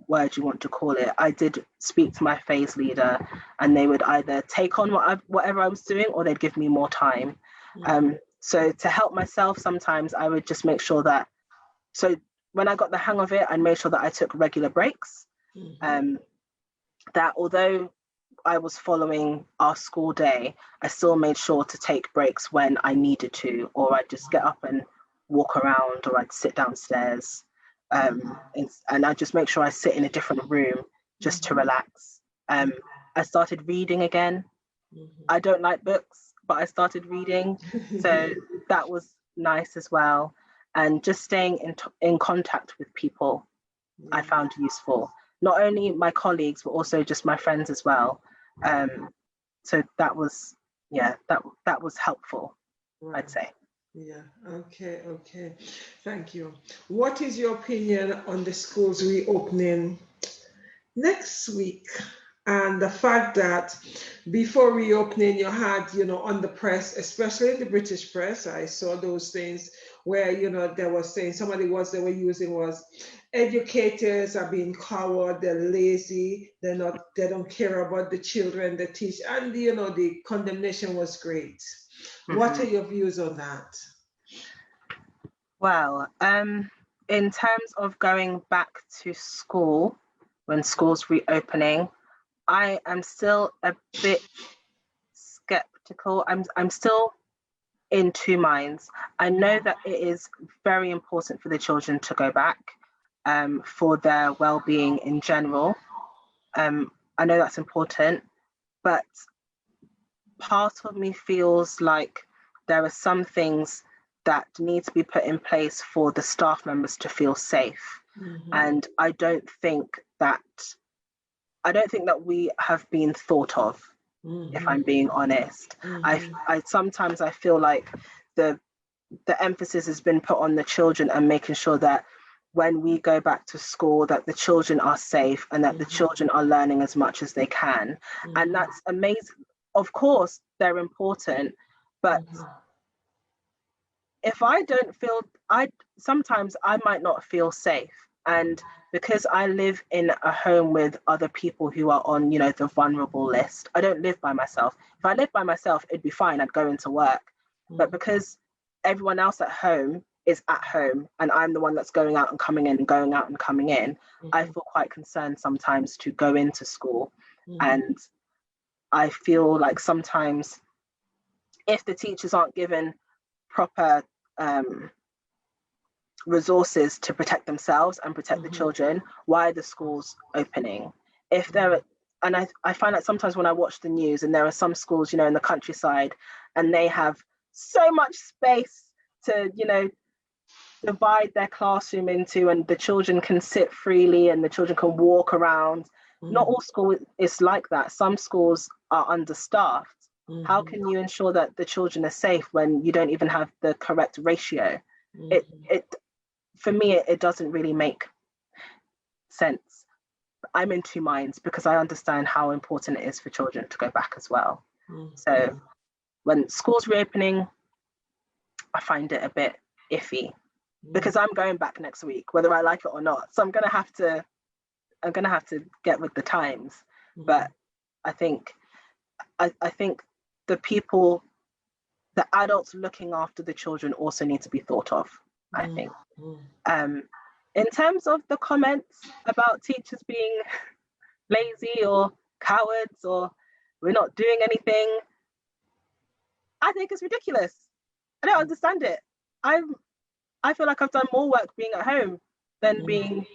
word you want to call it, I did speak to my phase leader, and they would either take on whatever I was doing, or they'd give me more time. So to help myself, sometimes I would just make sure that, so when I got the hang of it, I made sure that I took regular breaks. That although I was following our school day, I still made sure to take breaks when I needed to, or I'd just get up and walk around, or I'd sit downstairs. And I just make sure I sit in a different room just to relax. I started reading again. I don't like books, but I started reading. So that was nice as well. And just staying in contact with people, I found useful. Not only my colleagues, but also just my friends as well. So that was, that was helpful, I'd say. Yeah, okay. Thank you. What is your opinion on the schools reopening next week? And the fact that before reopening, you had, on the press, especially the British press, I saw those things where, they were saying, some of the words they were using was, educators are being coward, they're lazy, they don't care about the children they teach. And, the condemnation was great. What are your views on that? Well, in terms of going back to school, when school's reopening, I am still a bit skeptical. I'm still in two minds. I know that it is very important for the children to go back, for their well-being in general. I know that's important, but part of me feels like there are some things that need to be put in place for the staff members to feel safe. And I don't think that we have been thought of, if I'm being honest. I sometimes I feel like the emphasis has been put on the children and making sure that when we go back to school, that the children are safe and that the children are learning as much as they can. And that's amazing. Of course, they're important, but if I don't feel, sometimes I might not feel safe. And because I live in a home with other people who are on, the vulnerable list, I don't live by myself. If I lived by myself, it'd be fine. I'd go into work. But because everyone else at home is at home and I'm the one that's going out and coming in and going out and coming in, I feel quite concerned sometimes to go into school. And I feel like sometimes if the teachers aren't given proper resources to protect themselves and protect the children, why are the schools opening? If there and I find that sometimes when I watch the news and there are some schools, in the countryside, and they have so much space to, divide their classroom into, and the children can sit freely and the children can walk around. Not all schools is like that. Some schools are understaffed. How can you ensure that the children are safe when you don't even have the correct ratio? It for me, it doesn't really make sense. I'm in two minds because I understand how important it is for children to go back as well. So when school's reopening, I find it a bit iffy because I'm going back next week, whether I like it or not. So I'm gonna have to get with the times. But I think the adults looking after the children also need to be thought of, I think. In terms of the comments about teachers being lazy or cowards or we're not doing anything, I think it's ridiculous. I don't understand it. I feel like I've done more work being at home than being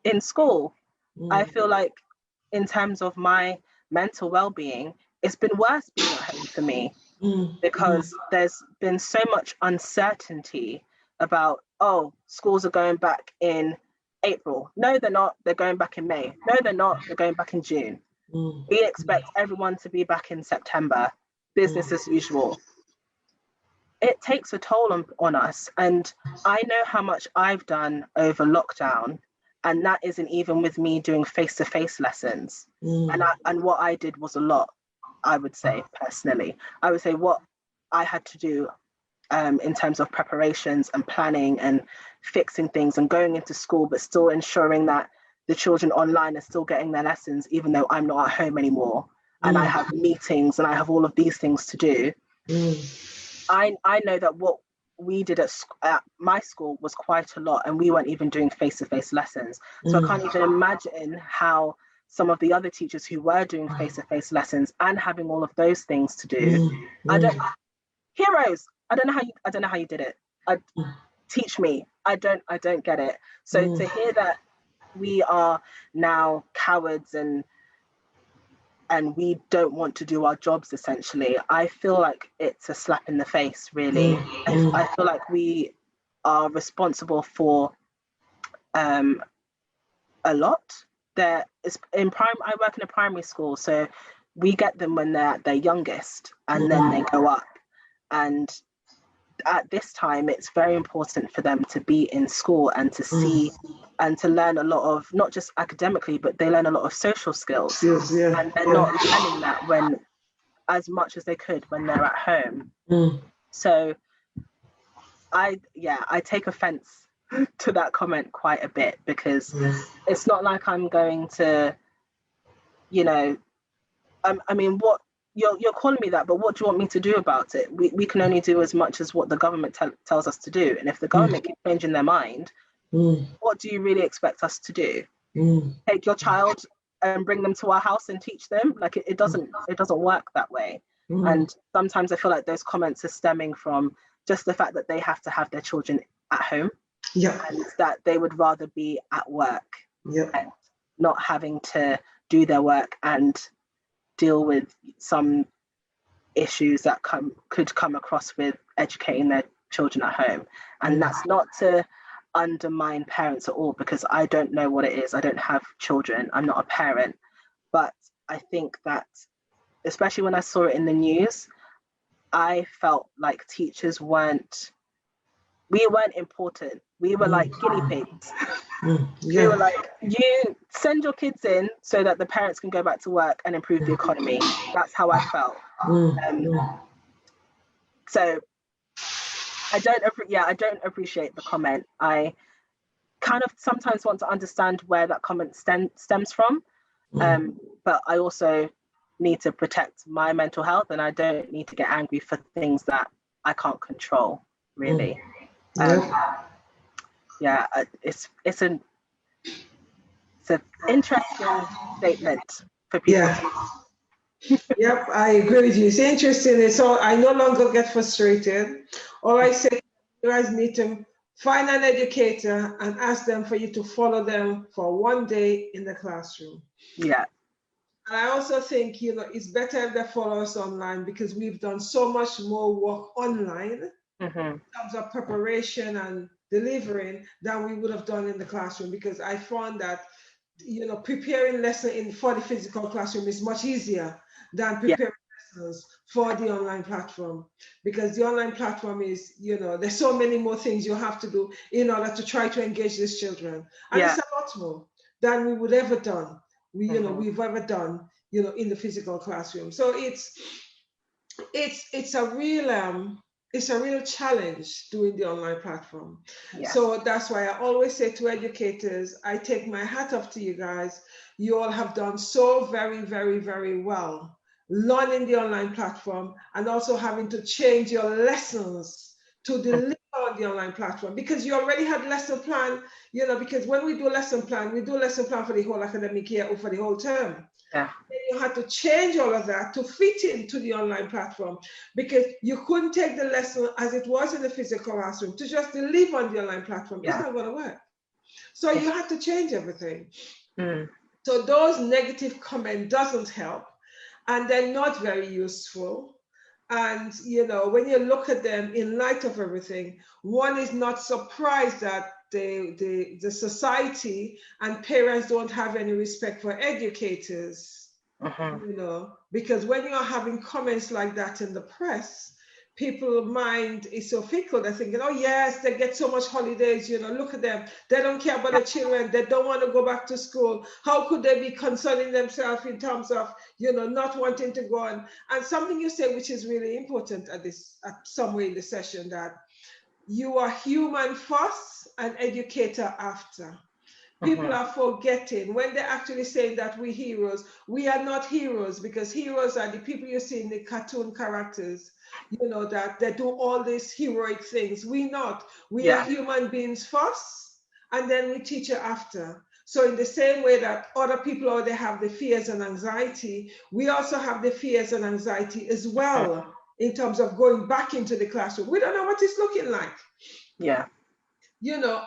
in school. I feel like in terms of my mental well-being, it's been worse being at home for me because there's been so much uncertainty about, schools are going back in April. No, they're not. They're going back in May. No, they're not. They're going back in June. We expect everyone to be back in September. Business as usual. It takes a toll on us. And I know how much I've done over lockdown. And that isn't even with me doing face-to-face lessons. And what I did was a lot, I would say, personally. I would say what I had to do in terms of preparations and planning and fixing things and going into school, but still ensuring that the children online are still getting their lessons, even though I'm not at home anymore. And I have meetings and I have all of these things to do. I know that what we did at my school was quite a lot, and we weren't even doing face-to-face lessons. So I can't even imagine how some of the other teachers who were doing face-to-face lessons and having all of those things to do, heroes. I don't know how you did it. Teach me. I don't get it. So to hear that we are now cowards and we don't want to do our jobs, essentially, I feel like it's a slap in the face, really. I feel like we are responsible for a lot. I work in a primary school, so we get them when they're at their youngest, and then they go up. And at this time, it's very important for them to be in school and to see and to learn a lot of, not just academically, but they learn a lot of social skills. And they're not learning that as much as they could when they're at home. So I take offense to that comment quite a bit, because it's not like I'm going to, I mean, what you're calling me that, but what do you want me to do about it? We can only do as much as what the government tells us to do. And if the government keeps changing their mind, what do you really expect us to do? Take your child and bring them to our house and teach them? Like it doesn't work that way. And sometimes I feel like those comments are stemming from just the fact that they have to have their children at home, and that they would rather be at work and not having to do their work and deal with some issues that could come across with educating their children at home. And that's not to undermine parents at all, because I don't know what it is. I don't have children. I'm not a parent. But I think that, especially when I saw it in the news, I felt like teachers weren't important. We were like guinea pigs. Yeah. We were like, you send your kids in so that the parents can go back to work and improve the economy. That's how I felt. So I don't appreciate the comment. I kind of sometimes want to understand where that comment stems from. But I also need to protect my mental health, and I don't need to get angry for things that I can't control, really. It's an interesting statement for people. Yep, I agree with you. It's interesting. So I no longer get frustrated. All I say, you guys need to find an educator and ask them for you to follow them for one day in the classroom. Yeah. And I also think, it's better if they follow us online, because we've done so much more work online in terms of preparation and delivering than we would have done in the classroom, because I found that, preparing lesson for the physical classroom is much easier than preparing lessons for the online platform, because the online platform is, there's so many more things you have to do in order to try to engage these children. And it's a lot more than we would ever done. We've ever done, in the physical classroom. So it's a real challenge doing the online platform. So that's why I always say to educators, I take my hat off to you guys. You all have done so very, very, very well learning the online platform, and also having to change your lessons to deliver on the online platform, because you already had lesson plan, because when we do lesson plan for the whole academic year or for the whole term. Then you had to change all of that to fit into the online platform, because you couldn't take the lesson as it was in the physical classroom to just deliver on the online platform. It's not going to work. So you had to change everything. So those negative comments doesn't help, and they're not very useful. And, when you look at them in light of everything, one is not surprised that the society and parents don't have any respect for educators, because when you're having comments like that in the press, people's mind is so fickle. They're thinking, oh yes, they get so much holidays, look at them. They don't care about the children. They don't want to go back to school. How could they be concerning themselves in terms of, not wanting to go on? And something you say, which is really important at some way in the session, that you are human first and educator after. People are forgetting when they're actually saying that we're heroes. We are not heroes, because heroes are the people you see in the cartoon characters, that they do all these heroic things. We are human beings first, and then we teach you after. So in the same way that other people out there have the fears and anxiety, we also have the fears and anxiety as well, in terms of going back into the classroom. We don't know what it's looking like.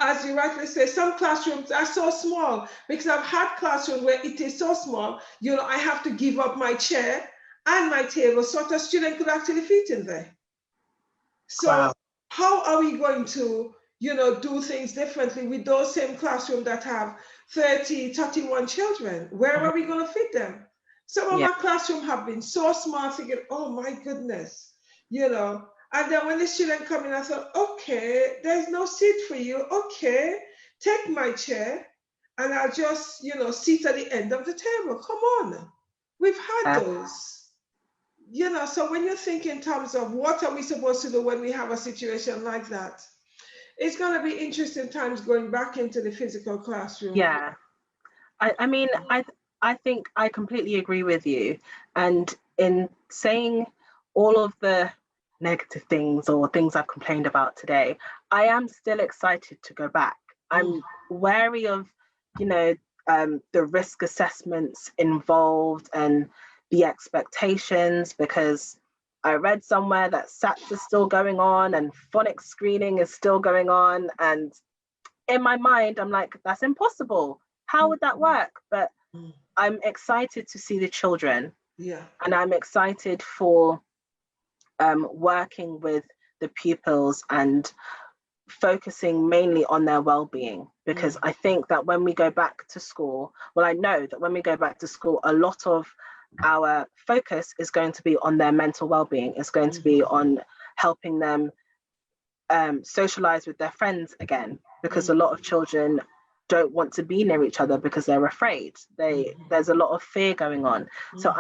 As you rightly say, some classrooms are so small, because I've had classrooms where it is so small, I have to give up my chair and my table so that a student could actually fit in there. So how are we going to, do things differently with those same classrooms that have 30, 31 children? Where are we going to fit them? Some of my classrooms have been so small, thinking, oh my goodness, And then when the student come in, I thought, okay, there's no seat for you. Okay, take my chair and I'll just, sit at the end of the table. Come on. We've had those. So when you think in terms of what are we supposed to do when we have a situation like that, it's going to be interesting times going back into the physical classroom. Yeah. I think I completely agree with you. And in saying all of the negative things or things I've complained about today, I am still excited to go back. I'm wary of, the risk assessments involved and the expectations, because I read somewhere that SATs are still going on and phonics screening is still going on. And in my mind, I'm like, that's impossible. How would that work? But I'm excited to see the children. And I'm excited for working with the pupils and focusing mainly on their well-being, because I think that when we go back to school, well, I know that when we go back to school, a lot of our focus is going to be on their mental well-being. It's going to be on helping them socialize with their friends again, because a lot of children don't want to be near each other because they're afraid. There's a lot of fear going on. So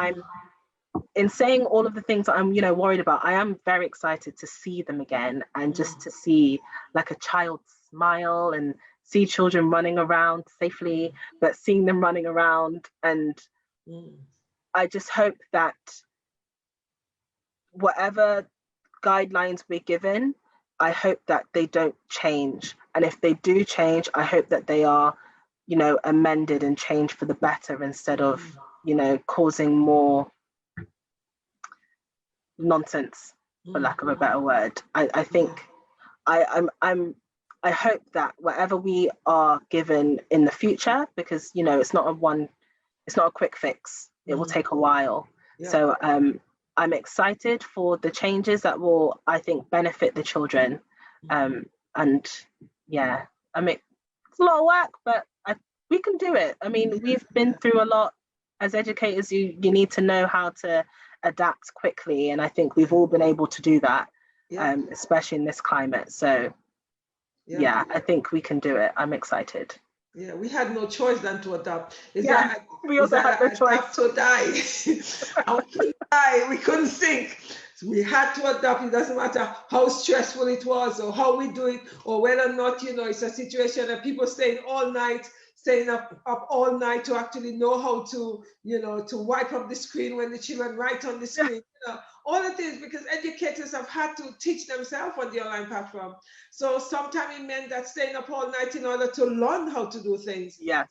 in saying all of the things that I'm, worried about, I am very excited to see them again, and just to see like a child smile and see children running around safely, but seeing them running around. And I just hope that whatever guidelines we're given, I hope that they don't change. And if they do change, I hope that they are, amended and changed for the better, instead of, causing more nonsense, for lack of a better word. I think I hope that whatever we are given in the future, because it's not a quick fix. It will take a while. So I'm excited for the changes that will, I think, benefit the children. And yeah, I mean, it's a lot of work, but we can do it. I mean, we've been through a lot. As educators, you need to know how to adapt quickly, and I think we've all been able to do that, especially in this climate. So yeah, I think we can do it. I'm excited. Yeah, we had no choice than to adapt. We also had no choice. Adapt to die. And we couldn't die, we couldn't think. So we had to adapt. It doesn't matter how stressful it was or how we do it, or whether or not, it's a situation that people staying up all night to actually know how to, to wipe up the screen when the children write on the screen. All the things, because educators have had to teach themselves on the online platform. So sometimes it meant that staying up all night in order to learn how to do things. Yes.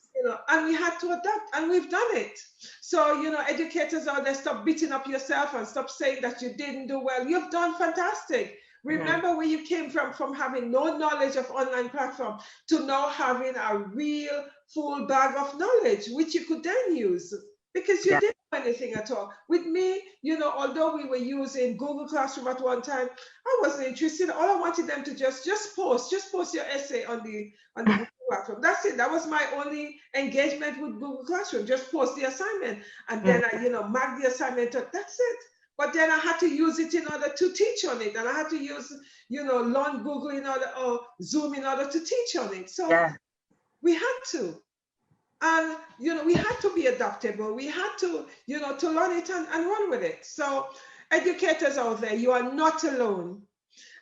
And we had to adapt, and we've done it. So, educators out there, stop beating up yourself and stop saying that you didn't do well. You've done fantastic. Remember where you came from having no knowledge of online platform to now having a real full bag of knowledge, which you could then use, because you didn't know anything at all. With me, although we were using Google Classroom at one time, I wasn't interested. All I wanted them to just post your essay on the Google platform. That's it. That was my only engagement with Google Classroom. Just post the assignment, and then I, mark the assignment. That's it. But then I had to use it in order to teach on it, and I had to use, learn Google in order, or Zoom in order to teach on it. So we had to. And, we had to be adaptable. We had to, to learn it and run with it. So educators out there, you are not alone.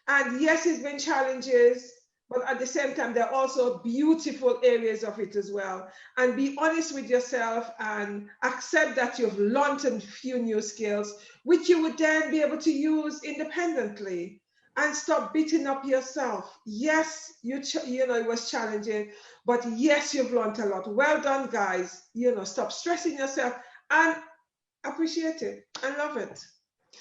And yes, it's been challenges, but at the same time, there are also beautiful areas of it as well. And be honest with yourself and accept that you've learned a few new skills, which you would then be able to use independently. And stop beating up yourself. Yes, it was challenging, but yes, you've learned a lot. Well done, guys. Stop stressing yourself and appreciate it and love it.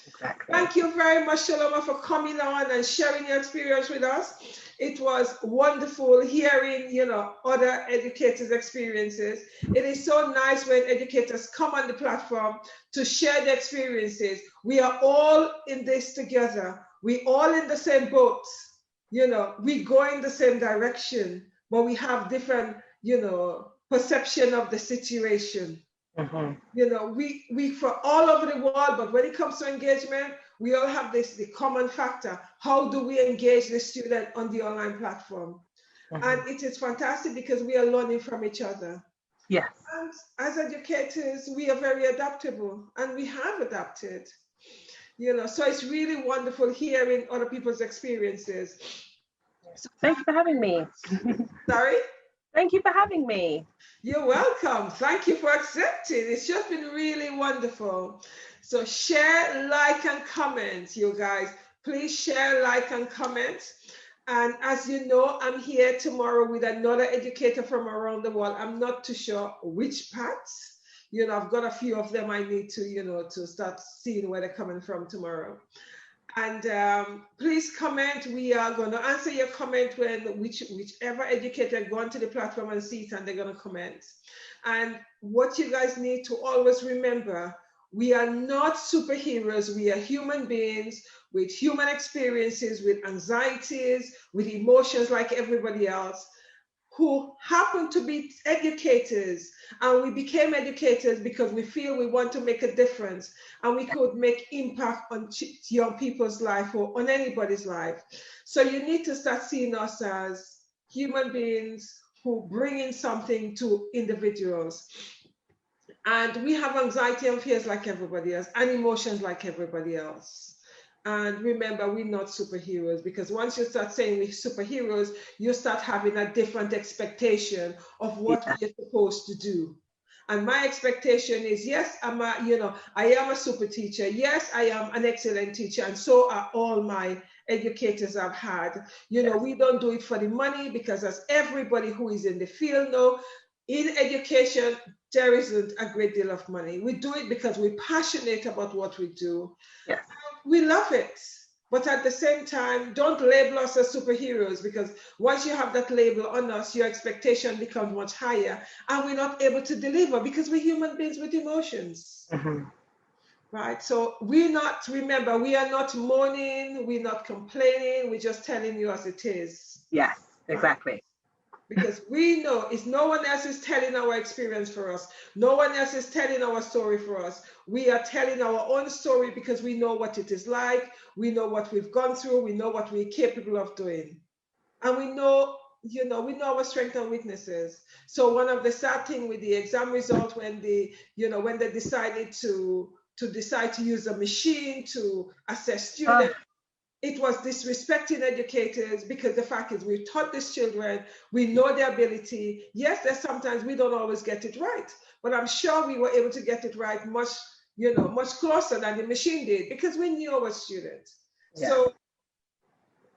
Exactly. Thank you very much, Shaloma, for coming on and sharing your experience with us. It was wonderful hearing, other educators' experiences. It is so nice when educators come on the platform to share their experiences. We are all in this together. We all in the same boats, we go in the same direction, but we have different, perception of the situation. We for all over the world, but when it comes to engagement, we all have the common factor. How do we engage the student on the online platform? And it is fantastic because we are learning from each other. Yes. And as educators, we are very adaptable, and we have adapted. So it's really wonderful hearing other people's experiences. So, thank you for having me. Sorry? Thank you for having me. You're welcome. Thank you for accepting. It's just been really wonderful. So share, like, and comment, you guys. Please share, like, and comment. And as you know, I'm here tomorrow with another educator from around the world. I'm not too sure which parts. I've got a few of them I need to, to start seeing where they're coming from tomorrow. And please comment. We are going to answer your comment when whichever educator go onto the platform and see it, and they're going to comment. And what you guys need to always remember, We are not superheroes. We are human beings with human experiences, with anxieties, with emotions like everybody else, who happen to be educators. And we became educators because we feel we want to make a difference and we could make impact on young people's life or on anybody's life. So you need to start seeing us as human beings who bring in something to individuals. And we have anxiety and fears like everybody else, and emotions like everybody else. And remember, we're not superheroes, because once you start saying we're superheroes, you start having a different expectation of what we're supposed to do. And my expectation is, yes, I am a super teacher. Yes, I am an excellent teacher. And so are all my educators I've had. We don't do it for the money, because as everybody who is in the field know, in education, there isn't a great deal of money. We do it because we're passionate about what we do. Yes. We love it. But at the same time, don't label us as superheroes, because once you have that label on us, your expectation becomes much higher, and we're not able to deliver because we're human beings with emotions. Mm-hmm. Right? So remember, we are not moaning, we're not complaining, we're just telling you as it is. Yes, exactly. Right? Because we know it's no one else is telling our experience for us. No one else is telling our story for us. We are telling our own story because we know what it is like. We know what we've gone through. We know what we're capable of doing. And we know our strengths and weaknesses. So one of the sad things with the exam result, when they decided to use a machine to assess students, it was disrespecting educators, because the fact is we taught these children, we know their ability. Yes, there's sometimes we don't always get it right, but I'm sure we were able to get it right much closer than the machine did, because we knew our students. Yeah. So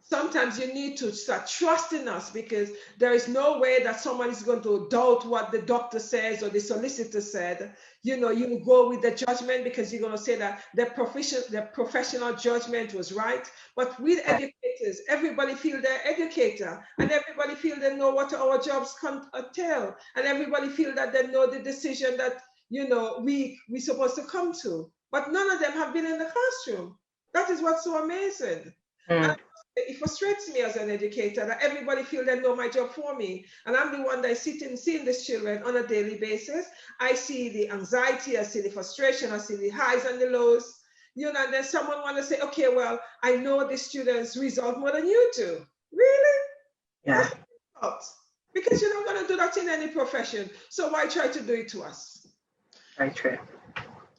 sometimes you need to start trusting us, because there is no way that someone is going to doubt what the doctor says or the solicitor said. You go with the judgment because you're going to say that the professional judgment was right. But with educators, everybody feel they're educator, and everybody feel they know what our jobs can entail, and everybody feel that they know the decision that we supposed to come to. But none of them have been in the classroom. That is what's so amazing. And it frustrates me as an educator that everybody feels they know my job for me. And I'm the one that is sitting, seeing these children on a daily basis. I see the anxiety, I see the frustration, I see the highs and the lows. And then someone want to say, okay, well, I know the students' result more than you do. Really? Yeah. Because you're not going to do that in any profession. So why try to do it to us? Very true.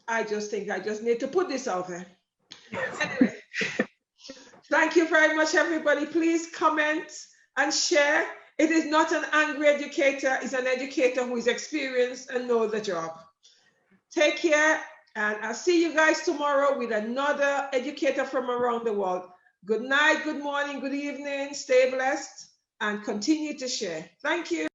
I just think I just need to put this out there. Anyway. Thank you very much, everybody. Please comment and share. It is not an angry educator. It's an educator who is experienced and knows the job. Take care, and I'll see you guys tomorrow with another educator from around the world. Good night, good morning, good evening. Stay blessed and continue to share. Thank you.